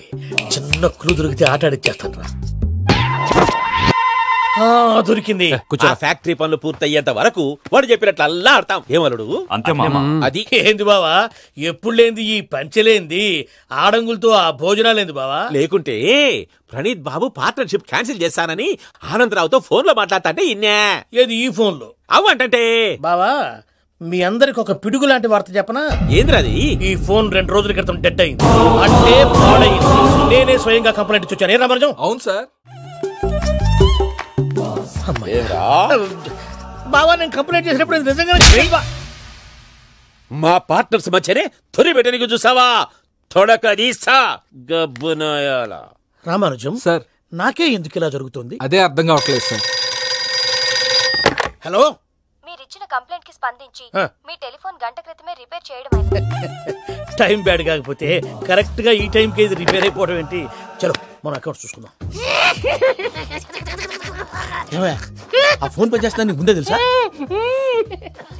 చిన్న క్లూ దొరికితే ఆట ఆడిచ్చేస్తాను రా. దొరికింది. ఫ్యాక్టరీ పనులు పూర్తయ్యేంత వరకు వాడు చెప్పినట్లు అల్లా ఆడతాం. ఏమలుడు? అంతే మామ. అది ఏంది బావా, ఎప్పుడు లేంది ఈ పంచలేంది, ఆడంగులతో ఆ భోజనాలేంది బావా? లేకుంటే ప్రణీత్ బాబు పార్ట్నర్షిప్ క్యాన్సిల్ చేస్తానని ఆనందరావుతో ఫోన్ లో మాట్లాడతాంటే ఇన్నే. ఏది ఈ ఫోన్ లో? అవ్వంటే బావా, మీ అందరికి ఒక పిడుగు లాంటి వార్త చెప్పనా? ఏంద్రది? ఈ ఫోన్ 2 రోజుల క్రితం డెడ్ అయింది. అంటే పాడైంది. నేనే స్వయంగా కంప్లైంట్ ఇచ్చి వచ్చాను. ఏ రామరాజం? అవును సార్. బావా, నేను కంప్లైంట్ చేసినప్పుడు నిజంగా మా పార్ట్నర్స్ మధ్యనే తొలి పెట్టడానికి చూసావా? తొడకదీసా గబ్బునాయాల. రామానుజం సార్, నాకే ఎందుకు ఇలా జరుగుతుంది? అదే అర్థం కావట్లేదు సార్. హలో, మీరిచ్చిన కంప్లైంట్ కి స్పందించి మీ టెలిఫోన్ గంట క్రితమే రిపేర్ చేయడం అయింది. టైం బ్యాడ్ కాకపోతే కరెక్ట్ గా ఈ టైం కి ఇది రిపేర్ అయిపోవడం ఏంటి? చలో మన అకౌంట్ చూసుకుందాం. ఆ ఫోన్ పని చేస్తున్నా నీకు ముందే తెలుసా?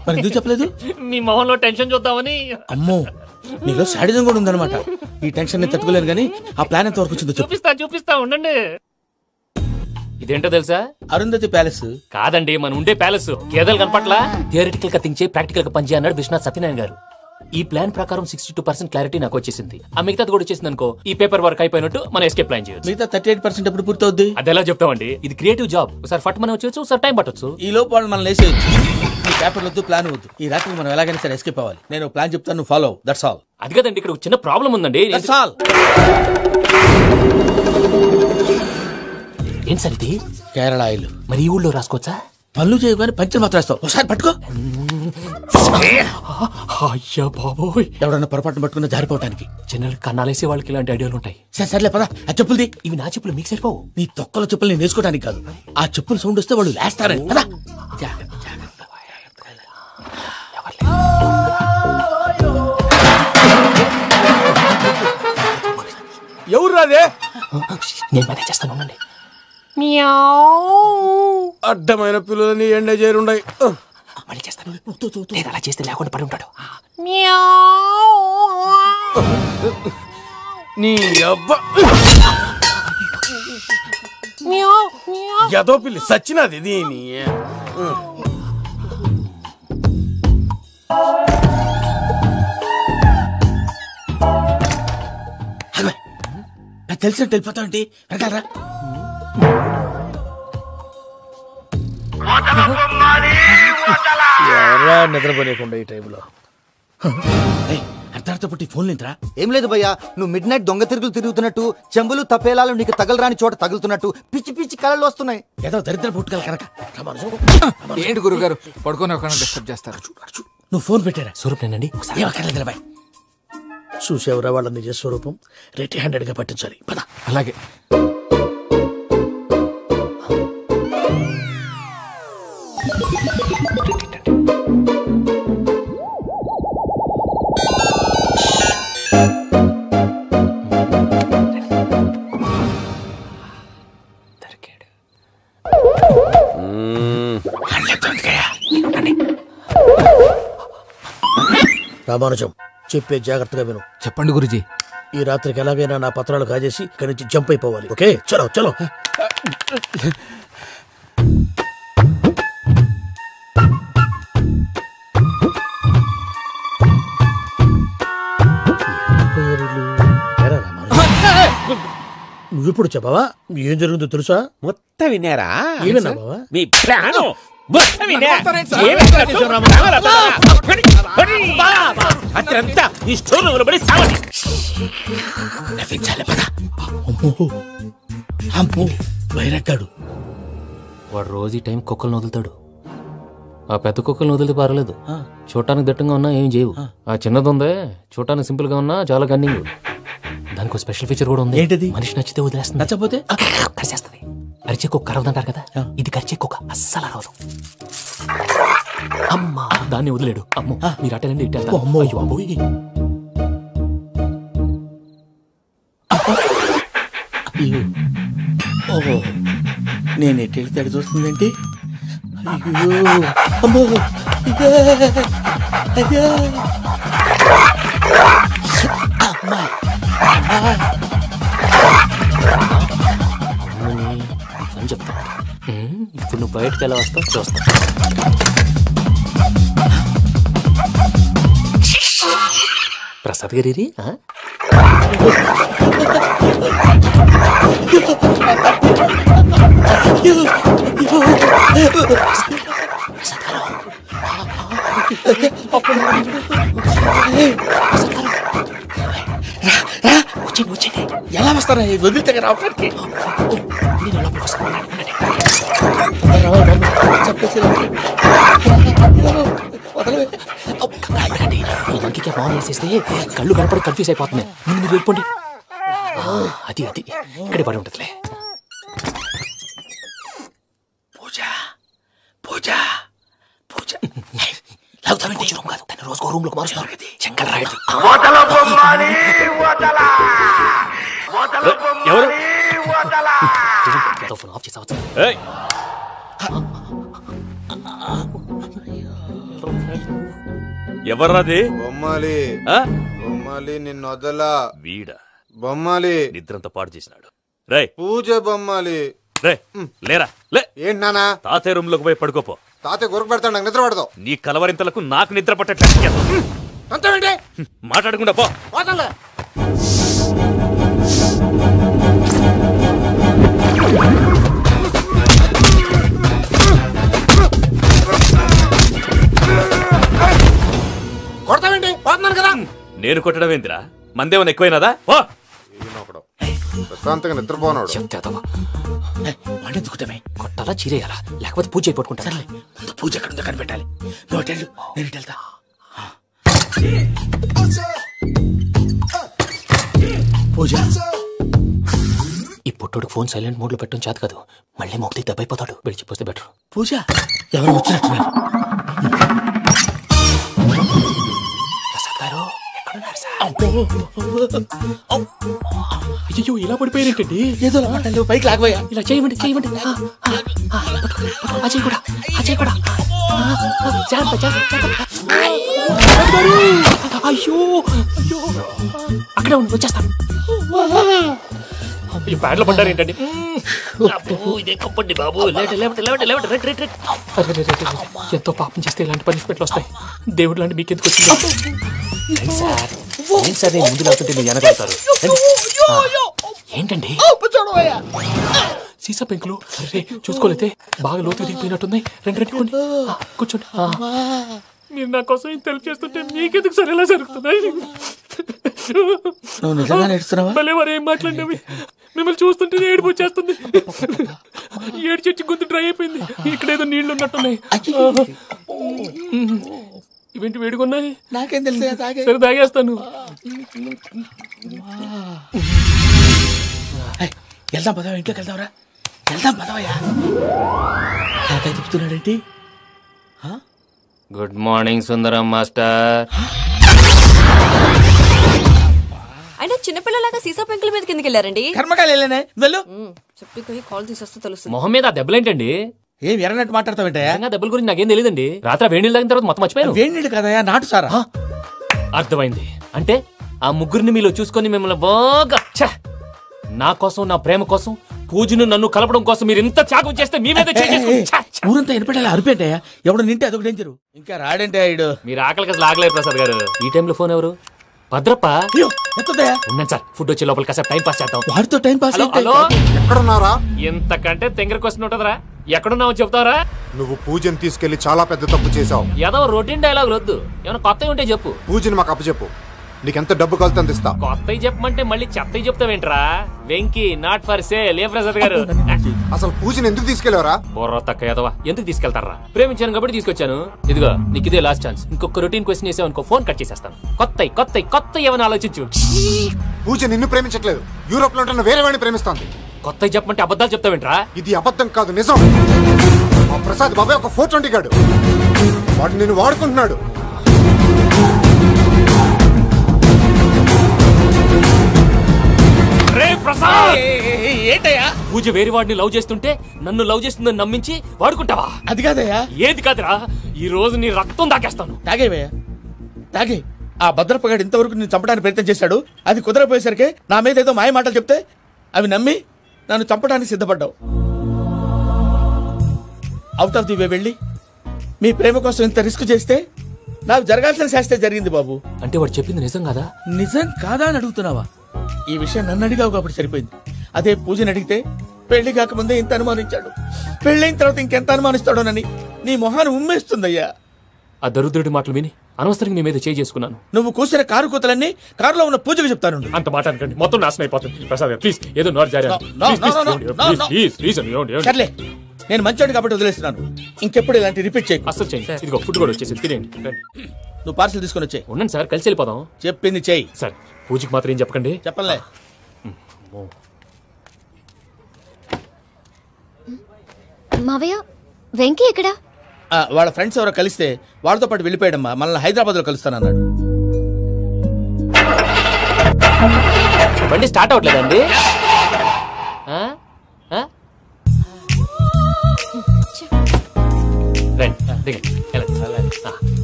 మరి ఎందుకు చెప్పలేదు? మీ మొహంలో టెన్షన్ చూద్దామని. అమ్మో, నీలో శాడిజం కూడా ఉందన్నమాట. ఈ టెన్షన్ నేను తట్టుకోలేను కానీ ఆ ప్లాన్ ఎంత వరకు వచ్చిందో చూపిస్తా ఉండండి. ఇదేంటో తెలుసా? అరుంధతి ప్యాలెస్ కాదండి, మన ఉండే ప్యాలెస్. గేదెలు కనపట్లా? థియరిటికల్ గా థింక్ చేయి, ప్రాక్టికల్ గా పనిచేయ అన్నాడు విశ్వనాథ్ సత్యనారాయణ గారు. ఈ ప్లాన్ ప్రకారం 62% క్లారిటీ నాకు వచ్చేసింది. ఆ మిగతాది కూడా వచ్చేసింది అనుకో, ఈ పేపర్ వర్క్ అయిపోయినట్టు మన ఎస్కేప్ ప్లాన్ చేయొచ్చు. మిగతా 38% ఎప్పుడు పూర్తవుద్ది? అది ఎలా చెప్తామండి? ఇది క్రియేటివ్ జాబ్. ఒకసారి ఫట్ మనం వచ్చేయచ్చు, ఒకసారి టైం పట్టొచ్చు. ఈ లోపు వాళ్ళు మనం లేసేయచ్చు. ఈ పేపర్ వద్దు, ప్లాన్ వద్దు. ఈ రాత్రి మనం ఎలాగైనా సరే ఎస్కేప్ అవ్వాలి. నేను ప్లాన్ చెప్తాను, నువ్వు ఫాలో. That's all. అది కదండి, ఇక్కడ ఒక చిన్న ప్రాబ్లం ఉందండి. That's all. ఏం సార్ ఇది? కేరళ ఆయిల్. మరి ఈ ఊళ్ళో రాసుకోవచ్చా? పనులు చేయగానే పంచలు మాత్రం వేస్తావు. ఒకసారి పట్టుకో. అయ్యా బాబోయ్, ఎవడన్నా పొరపాటున పట్టుకున్న జారిపోవటానికి. జనరల్ కన్నాలేసే వాళ్ళకి ఇలాంటి ఐడియాలు ఉంటాయి. సర్లే పదా, ఆ చెప్పులది. ఇవి నా చెప్పులు, మీకు సరిపోవు. నీ తొక్కల చెప్పులు నేను వేసుకోవడానికి కాదు, ఆ చెప్పులు సౌండ్ వస్తే వాళ్ళు లేస్తారని. పదా. రాదే నేను మేనేజ్ చేస్తాను ఉండండి. అడ్డమైన పిల్లలని ఎండ చేరుండయి. మళ్ళీ చేస్తాను. లేదు అలా చేస్తే లేకుండా పడి ఉంటాడు. నీ అబ్బా ఎదో పిల్లి సచ్చినది దీని. తెలిసినట్టు వెళ్ళిపోతా ఉంటే వెనకాలరా. ఎవరా నిద్రపోలేకుండా ఈ టైంలో అర్ధార్థ పుట్టి ఫోన్ లేంట్రా. ఏం లేదు భయ్యా, నువ్వు మిడ్ నైట్ దొంగ తిరుగులు తిరుగుతున్నట్టు, చెంబులు తపేలాలు నీకు తగలరాని చోట తగులుతున్నట్టు పిచ్చి పిచ్చి కళలు వస్తున్నాయి. ఏదో దరిద్ర పుట్టుకల కనుక. ఏంటి గురుగారు పడుకొని ఒక డిస్టర్బ్ చేస్తారు? నువ్వు ఫోన్ పెట్టారా? స్వరూపేనండి. చూసేవరా వాళ్ళ నిజ స్వరూపం. రెట్టి హ్యాండెడ్ గా పట్టించాలి. పద. అలాగే. రామానుజం చెప్పే జాగ్రత్తగా విను. చెప్పండి గురుజీ. ఈ రాత్రికి ఎలాగైనా నా పత్రాలు కాజేసి ఇక్కడి నుంచి జంప్ అయిపోవాలి. ఓకే, చలో చలో. నువ్విప్పుడు చెప్పవా ఏం జరుగుతుందో తెలుసా? మొత్తం విన్నారా? ఏమన్నా బావా? మీ ప్లాను అత్రంతా ఈ స్టోర్ రూమ్ లో పడి సావాలి. అమ్మో వైరక్కాడు. వాడు రోజు ఈ టైం కుక్కలను వదులుతాడు. ఆ పెద్ద కుక్కలను వదిలితే పర్లేదు, చూడటానికి దట్టంగా ఉన్నా ఏం చేయవు. ఆ చిన్నది ఉందే చూడటానికి సింపుల్ గా ఉన్నా చాలా కన్నింగ్. దానికి ఒక స్పెషల్ ఫీచర్ కూడా ఉంది. ఏంటిది? మనిషి నచ్చితే వదిలేస్తుంది, నచ్చపోతే కరిచేస్తుంది. అరిచే కుక్క అరవదంటారు కదా, ఇది కరిచే కుక్క అస్సలు అరవదు. అమ్మా దాన్ని వదిలేడు. అమ్మో మీరు అటెండి ఇటు వెళ్తారు. అమ్మో ఓహో నేను ఎటు వెళ్తాడు చూస్తుందంటే. అయ్యో అమ్మో అని చెప్తా. ఇప్పుడు నువ్వు బయటకు ఎలా వస్తావు చూస్తా. ప్రసాద్ గారి వచ్చింది. ఎలా వస్తారా వదిలితే రావడానికి? ఇంకే బాగా వేసేస్తే కళ్ళు కనపడి కన్ఫ్యూజ్ అయిపోతుంది. మీరు వెళ్ళిపోండి. అది అది ఇక్కడే పడి ఉంటుందిలే. పూజ పూజ పూజ లాగుతామంటే రూమ్ కాదు, తన రోజుకో రూమ్ లోకి మారుస్తున్నారు కదా. చెంకల్ రాయడు. ఫోన్ ఆఫ్ చేసావచ్చు. ఎవర్రాది? బొమ్మాలి. బొమ్మాలి నిన్ను వదలా. వీడ బొమ్మాలి నిద్రంతా పాడు చేసినాడు. రే పూజ బొమ్మాలి. రే లేరా లే. ఏంటి నానా? తాతయ్య రూమ్ లోకి పోయి పడుకోపో. తాతయ్య గురకు పెడతాడు, నాకు నిద్ర పడతావు. నీ కలవరింతలకు నాకు నిద్ర పట్టట్లేదు. మాట్లాడకుండా పో. కొడతావేంటి? పోతున్నాను కదా. నేను కొట్టడం ఏంటిరా? మందేమన్నా ఎక్కువైనదా? ప్రశాంతంగా నిద్రపోనాడు. కొట్టాలా చీరేయాలా లేకపోతే పూజ అయిపోట్టుకుంటా. పూజ ఎక్కడ ఉందో కనిపెట్టాలి. నువ్వు వెళ్ళు, నేను ఇటు వెళ్తా. పూజ ఈ పుట్టుడికి ఫోన్ సైలెంట్ మోడ్ లో పెట్టడం చేత కాదు. మళ్ళీ మొక్కి దెబ్బైపోతాడు. వెళ్ళి చెప్పొస్తే బెటర్. పూజ ఎవరు వచ్చినట్టున్నారు. ప్రసాద్ గారు ఎక్కడున్నారు సార్? అయ్యో ఇలా పడిపోయినట్టండి. ఏదో మాటలు పైకి లాగబోయా. ఇలా చేయమండి చేయమండి. అజయ్ కూడా అజయ్ కూడా. అయ్యో అయ్యో అక్కడే ఉండి వచ్చేస్తాను. ఈ బ్యాడ్లో పడ్డారు ఏంటండి? ఇదే కప్పండి బాబు. ఎంతో పాపం చేస్తే ఇలాంటి పనిష్మెంట్లు వస్తాయి. దేవుడు లాంటి మీకు ఎందుకు వచ్చింది సార్? నేను ముందు లేకుంటే మీరు వెనకాడతారు. ఏంటండి సీసా పెంకులు? అరే చూసుకోలేతే బాగా లోతుగా దిగిపోయినట్టున్నాయి. రెండు రెండు కూర్చోండి. మీరు నా కోసం ఇంత హెల్ప్ చేస్తుంటే మీకెందుకు సరే ఎలా జరుగుతున్నాయి? భలే వారు ఏం మాట్లాడినవి. మిమ్మల్ని చూస్తుంటే ఏడుపు వచ్చేస్తుంది. ఏడు చెట్టు గొంతు డ్రై అయిపోయింది. ఇక్కడ ఏదో నీళ్లు ఉన్నట్టున్నాయి. ఇవేంటి వేడుకున్నాయి? నాకేం తెలుసు. సరే తాగేస్తాను. వెళ్దాం పదవా, ఇంట్లోకి వెళ్దాంరా. వెళ్దాం పదవయ్యా. నాకై చెప్తున్నాడేంటి? Good morning Sundaram master. అయినా చిన్నపిల్లలాగా సీసా పెంకుల మీద కిందకి వెళ్ళారండి. కర్మకాయలు వెళ్ళానే. వెళ్ళు. చెప్పి కాల్ తీసేస్తే తెలుస్తుంది. మొహం మీద ఆ దెబ్బలేంటండి? ఏం ఎర్రనట్టు మాట్లాడతావేంటయా? దెబ్బల గురించి నాకేం తెలియదండి. రాత్రి వేడి నీళ్ళు తాగిన తర్వాత మొత్తం మర్చిపోయాను. వేడి నీళ్ళు కదయా, నాటు సారా. అర్థమైంది. అంటే ఆ ముగ్గురిని మీలో చూసుకొని మిమ్మల్ని బాగా నా కోసం, నా ప్రేమ కోసం, పూజను నన్ను కలపడం కోసం మీరు ఇంత త్యాగం చేస్తే మీ మీద ఊరంతా ఎనపెట్టేలా అరిపేటయా. ఎవడు నింటే అదొక డేంజరు. ఇంకా రాడంటే ఆయుడు. మీరు ఆకలికి అసలు ఆగలేదు ప్రసాద్ గారు. ఈ టైంలో ఫోన్ ఎవరు? భద్రప్ప. ఉన్నాను సార్. ఫుడ్ వచ్చే లోపల కాసేపు టైం పాస్ చేద్దాం. వాడితో టైం పాస్. హలో, ఎక్కడున్నారా? ఎంతకంటే తెంగర క్వశ్చన్ ఉంటుందిరా. ఎక్కడున్నావు చెప్తావరా? నువ్వు పూజని తీసుకెళ్లి చాలా పెద్ద తప్పు చేశావు. ఏదో రొటీన్ డైలాగ్ వద్దు, ఏమైనా కొత్తవి ఉంటే చెప్పు. పూజని మాకు అప్పచెప్పు. నీకెంత డబ్బు కలితే అంత ఇస్తా. కొత్తవి చెప్పమంటే మళ్ళీ చెత్తవి చెప్తావేంట్రా? Venky not for sale. ఏ ప్రసాద్ గారు అసలు పూజని ఎందుకు తీసుకెళ్లేవరా? బొర్ర తక్క ఏదవా. ఎందుకు తీసుకెళ్తారా? ప్రేమించాను కాబట్టి తీసుకొచ్చాను. ఇదిగో నీకు ఇదే లాస్ట్ ఛాన్స్. ఇంకొక రొటీన్ క్వశ్చన్ చేసావు అనుకో, ఫోన్ కట్ చేసేస్తాను. కొత్త ఏమైనా ఆలోచించు. పూజ నిన్ను ప్రేమించట్లేదు, యూరోప్ లో ఉంటున్న వేరే వాడిని ప్రేమిస్తోంది. కొత్తవి చెప్పమంటే అబద్ధాలు చెప్తావేంట్రా? ఇది అబద్ధం కాదు, నిజం. మా ప్రసాద్ బాబాయ్ ఒక 420 గాడు. వాడు నిన్ను వాడుకుంటున్నాడు. ఏంటయ్యా? పూజ వేరే వాడిని లవ్ చేస్తుంటే నన్ను లవ్ చేస్తుందని నమ్మించి వాడుకుంటావా? అది కాదయ్యా. ఏది కాదురా, ఈ రోజు నీ రక్తం దాకేస్తాను. తాగేవయ్యా, తాగే. ఆ భద్రప్పగాడు ఇంతవరకు నేను చంపడానికి ప్రయత్నం చేశాడు. అది కుదరపోయేసరికి నా మీద ఏదో మాయ మాటలు చెప్తే అవి నమ్మి నన్ను చంపడానికి సిద్ధపడ్డావు. అవుట్ ఆఫ్ ది వే వెళ్ళి మీ ప్రేమ కోసం ఇంత రిస్క్ చేస్తే నాకు జరగాల్సిన శాస్త్రే జరిగింది బాబు. అంటే వాడు చెప్పింది నిజం కాదా? నిజం కాదా అని అడుగుతున్నావా? ఈ విషయం నన్ను అడిగావు కాబట్టి సరిపోయింది. అదే పూజని అడిగితే పెళ్లి కాకముందే ఇంత అనుమానించాడు, పెళ్ళైన తర్వాత ఇంకెంత అనుమానిస్తాడోనని నీ మొహాన్ని ఉమ్మేస్తుందయ్యా. ఆ దరిద్రుడి మాటలు విని అనవసరంగా మీ మీద చేసుకున్నాను. నువ్వు కూసిన కారు కూతలన్నీ కారులో ఉన్న పూజకు చెప్తాను. అంత మాట అనకండి, మొత్తం నాశనం అయిపోతుంది. ప్రసాద్ ప్లీజ్, ఏదో నోరు జారీ. సర్లే, నేను మంచోడు కాబట్టి వదిలేస్తున్నాను. ఇంకెప్పుడు ఇలాంటి రిపీట్ చేయకు. అసలు చేయండి. ఇదిగో ఫుడ్ కూడా వచ్చేసి తినేయండి. నువ్వు పార్సల్ తీసుకొని వచ్చే. ఉన్నాను సార్, కలిసి వెళ్ళిపోదాం. చెప్పింది చెయ్యి సార్. పూజకి మాత్రం ఏం చెప్పకండి. చెప్పలే. మావయ్య, వెంకీ ఎక్కడా? వాళ్ళ ఫ్రెండ్స్ ఎవరో కలిస్తే వాళ్ళతో పాటు వెళ్ళిపోయాడమ్మా. మనల్ని హైదరాబాద్ లో కలుస్తానన్నాడు. బండి స్టార్ట్ అవట్లేదండి.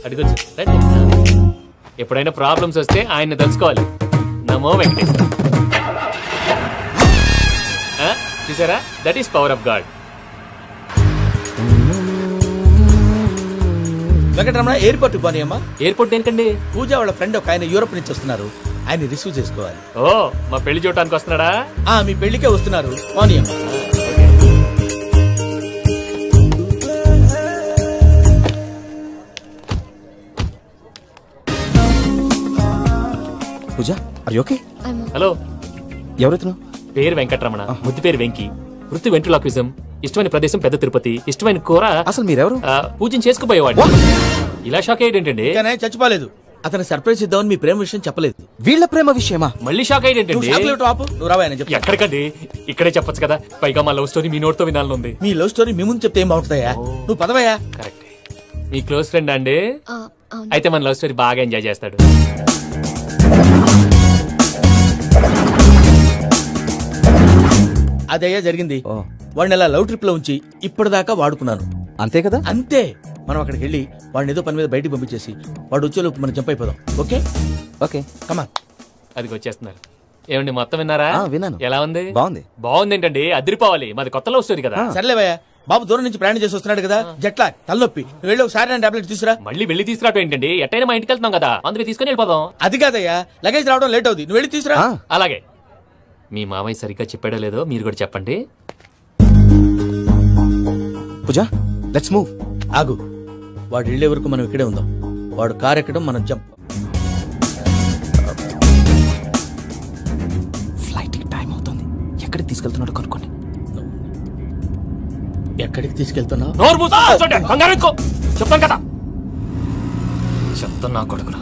అడిగొచ్చు. ఎప్పుడైనా ప్రాబ్లమ్స్ వస్తే ఆయన్ని తెలుసుకోవాలి. నమో వెంకటేశ్వర. చూసారా, that is power of God. Venkataramana, airport పోనీ అమ్మా. ఎయిర్పోర్ట్ దేనికండి? పూజ వాళ్ళ ఫ్రెండ్ ఒక ఆయన యూరోప్ నుంచి వస్తున్నారు, ఆయన రిసీవ్ చేసుకోవాలి. ఓ, మా పెళ్లి చూడటానికి వస్తున్నాడా? మీ పెళ్లికే వస్తున్నారు. పోనీ అమ్మా. పూజ, ఆర్ యు ఓకే? హలో, ఎవరైతే? పేరు వెంకటరమణ, ముద్దు పేరు వెంకీ, వృత్తి వెంట్రులాక్విజం, ఇష్టమైన ప్రదేశం పెద్ద తిరుపతి, ఇష్టమైన కూర. అసలు మీరెవరు? పూజను చేసుకుపోయేవాడు. ఇలా షాక్ అయ్యేటండి? చచ్చిపోలేదు. అతను సర్ప్రైజ్ ఇద్దామని మీ ప్రేమ విషయం చెప్పలేదు. వీళ్ళ ప్రేమ విషయమా? మళ్ళీ షాక్ అయ్యేటండి? నువ్వు రావాయని చెప్పి. ఎక్కడికండి, ఇక్కడే చెప్పొచ్చు కదా. పైగా మా లవ్ స్టోరీ మీ నోట్తో వినాలనుంది. మీ లవ్ స్టోరీ మీ ముందు చెప్తే ఏం బాగుంటుందయ్యా? నువ్వు పదవయ్యా. కరెక్ట్. మీ క్లోజ్ ఫ్రెండ్ అండి? అయితే మన లవ్ స్టోరీ బాగా ఎంజాయ్ చేస్తాడు. అదయ్యా జరిగింది. వాడిని అలా లవ్ ట్రిప్ లో ఉంచి ఇప్పటిదాకా వాడుకున్నాను. అంతే కదా? అంతే. మనం అక్కడికి వెళ్ళి వాడిని ఏదో పని మీద బయటికి పంపించేసి వాడు వచ్చేలోపు మనం జంప్ అయిపోదాం. Okay okay come on. అది వచ్చేస్తున్నారు. ఏమండి మొత్తం విన్నారా? విన్నాను. ఎలా ఉంది? బాగుంది. బాగుంది ఏంటండి, అదిరిపోవాలి. మాది కొత్త లవ్ స్టోరీ కదా. సర్లేవయ్యా, బాబు దూరం నుంచి ప్రయాణం చేసి వస్తున్నాడు కదా, జట్లా తలనొప్పి. నువ్వు వెళ్ళి ఒకసారి నా టాబ్లెట్ తీసుకురా. మళ్ళీ వెళ్ళి తీసుకురావడం ఏంటండి? ఎట్టైనా మా ఇంటికి వెళ్తున్నాం కదా, అందుకే తీసుకుని వెళ్ళిపోదాం. అది కాదయ్యా, లగేజ్ రావడం లేట్ అవుతుంది, నువ్వు వెళ్ళి తీసుకురా. అలాగే. మీ మామయ్య సరిగ్గా చెప్పాడో లేదో మీరు కూడా చెప్పండి. పూజ లెట్స్ మూవ్. ఆగు, వాడు వెళ్ళే వరకు మనం ఇక్కడే ఉందాం. వాడు కార్ ఎక్కడం, మనం జంప్. ఫ్లైట్ కి టైం అవుతుంది. ఎక్కడికి తీసుకెళ్తున్నాడు కనుక్కోండి. ఎక్కడికి తీసుకెళ్తున్నావు? చెప్తాను కదా. చెప్తాను నా కొడుకురా,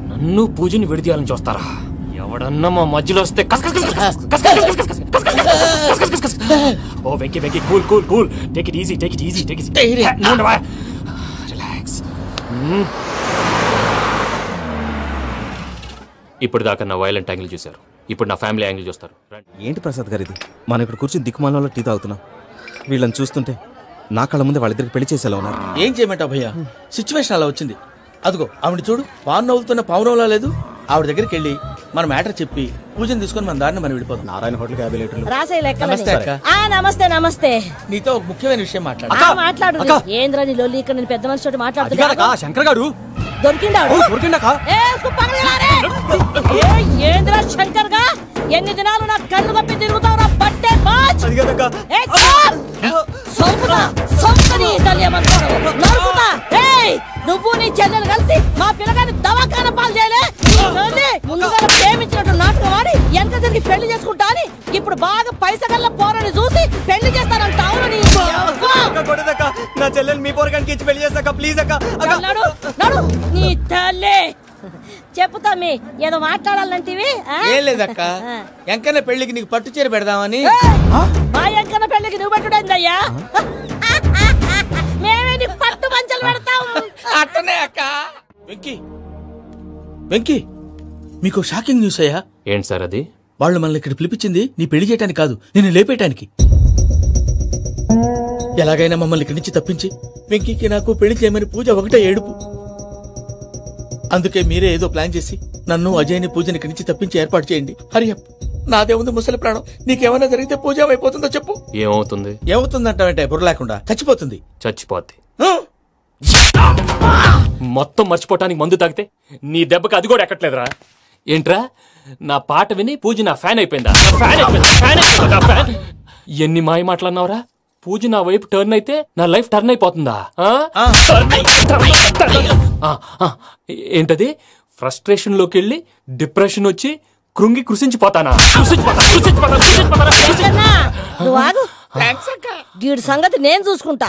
నన్ను పూజని విడిదీయాలని చూస్తారా? ఎవడన్నా మా మధ్యలో వస్తే ఓ Venky Venky cool cool cool, take it easy take it easy take it relax. ఇప్పుడు దాకా నా వైలెంట్ యాంగిల్ చూశారు, ఇప్పుడు నా ఫ్యామిలీ యాంగిల్ చూస్తారు. ఏంటి ప్రసాద్ గారు ఇది? మనం ఇక్కడ కూర్చొని దిక్కుమాలలో టీ తాగుతున్నాం. వీళ్ళని చూస్తుంటే నా కళ్ళ ముందే వాళ్ళిద్దరికి పెళ్లి చేసేలా ఉన్నారు. ఏం చేయమంటావు భయ్యా, సిచ్యువేషన్ అలా వచ్చింది. అదిగో ఆవిడ చూడు, పాను నవ్వుతున్న పావురంలా లేదు. ఆవిడ దగ్గరికి వెళ్ళి మన మ్యాటర్ చెప్పి పూజను తీసుకొని మన దారిని మనం వెళ్ళిపోతాం. నారాయణ హోటల్ 50 లీటర్లు. నమస్తే అక్క. నమస్తే నమస్తే. నీతో ఒక ముఖ్యమైన విషయం మాట్లాడు. మాట్లాడు. ఏంద్రా నీ లొల్లి? ఇక్కడ నేను పెద్ద మనిషితో మాట్లాడుతున్నా. శంకర్ గారు దొరికిందా? ఏంద్రా శంకర్ గా? ఎన్ని దినాలు నా కళ్ళు కప్పి తిరుగుతావు? బట్టే బాచ్ నువ్వు నీ చెల్లెలు కలిసి మా పిల్లగాని దవాఖాన పాలు చేయలే. ముందుగా ప్రేమించినట్టు నాటకం ఆడి ఎంత తిరిగి పెళ్లి చేసుకుంటా అని ఇప్పుడు బాగా పైసగల్ల పోరని చూసి పెళ్లి చేస్తానంటావు. నా చెల్లెలు మీ పోరగానికి ఇచ్చి పెళ్లి చేస్తాక ప్లీజ్ అక్క. నీ తల్లి చెప్పుతా మీ ఏదో మాట్లాడాలంటివి. ఏం లేదక్క, ఎంకన్న పెళ్లికి నీకు పట్టు చీర పెడదామని. మా ఎంకన్న పెళ్లికి నువ్వు పెట్టుడైందయ్యా? మేమే నీకు పట్టు పంచలు పెడతాం. అట్టనే అక్క. వెంకీ వెంకీ, మీకు షాకింగ్ న్యూస్ అయ్యా. ఏంటి సార్ అది? వాళ్ళు మనల్ని ఇక్కడ పిలిపించింది నీ పెళ్లి చేయడానికి కాదు, నిన్ను లేపేయటానికి. ఎలాగైనా మమ్మల్ని ఇక్కడి నుంచి తప్పించి వెంకీకి నాకు పెళ్లి చేయమని పూజ ఒకటే ఏడుపు. అందుకే మీరే ఏదో ప్లాన్ చేసి నన్ను అజయ్ని పూజని ఇక్కడి నుంచి తప్పించి ఏర్పాటు చేయండి. హరియప్, నాదే ఉంది ముసలి ప్రాణం. నీకేమైనా జరిగితే పూజ అయిపోతుందో చెప్పు. ఏమవుతుంది? ఏమవుతుందంటే బుర్ర లేకుండా చచ్చిపోతుంది. చచ్చిపోద్ది. మొత్తం మర్చిపోవటానికి మందు తాగితే నీ దెబ్బకి అది కూడా ఎక్కట్లేదురా. ఏంట్రా, నా పాట విని పూజ నా ఫ్యాన్ అయిపోయిందా? ఎన్ని మాయ మాట్లాడినావురా? పూజ నా వైపు టర్న్ అయితే నా లైఫ్ టర్న్ అయిపోతుందా? ఏంటది? ఫ్రస్ట్రేషన్ లోకి వెళ్ళి డిప్రెషన్ వచ్చి కృంగి కృషించిపోతానా? సంగతి నేను చూసుకుంటా.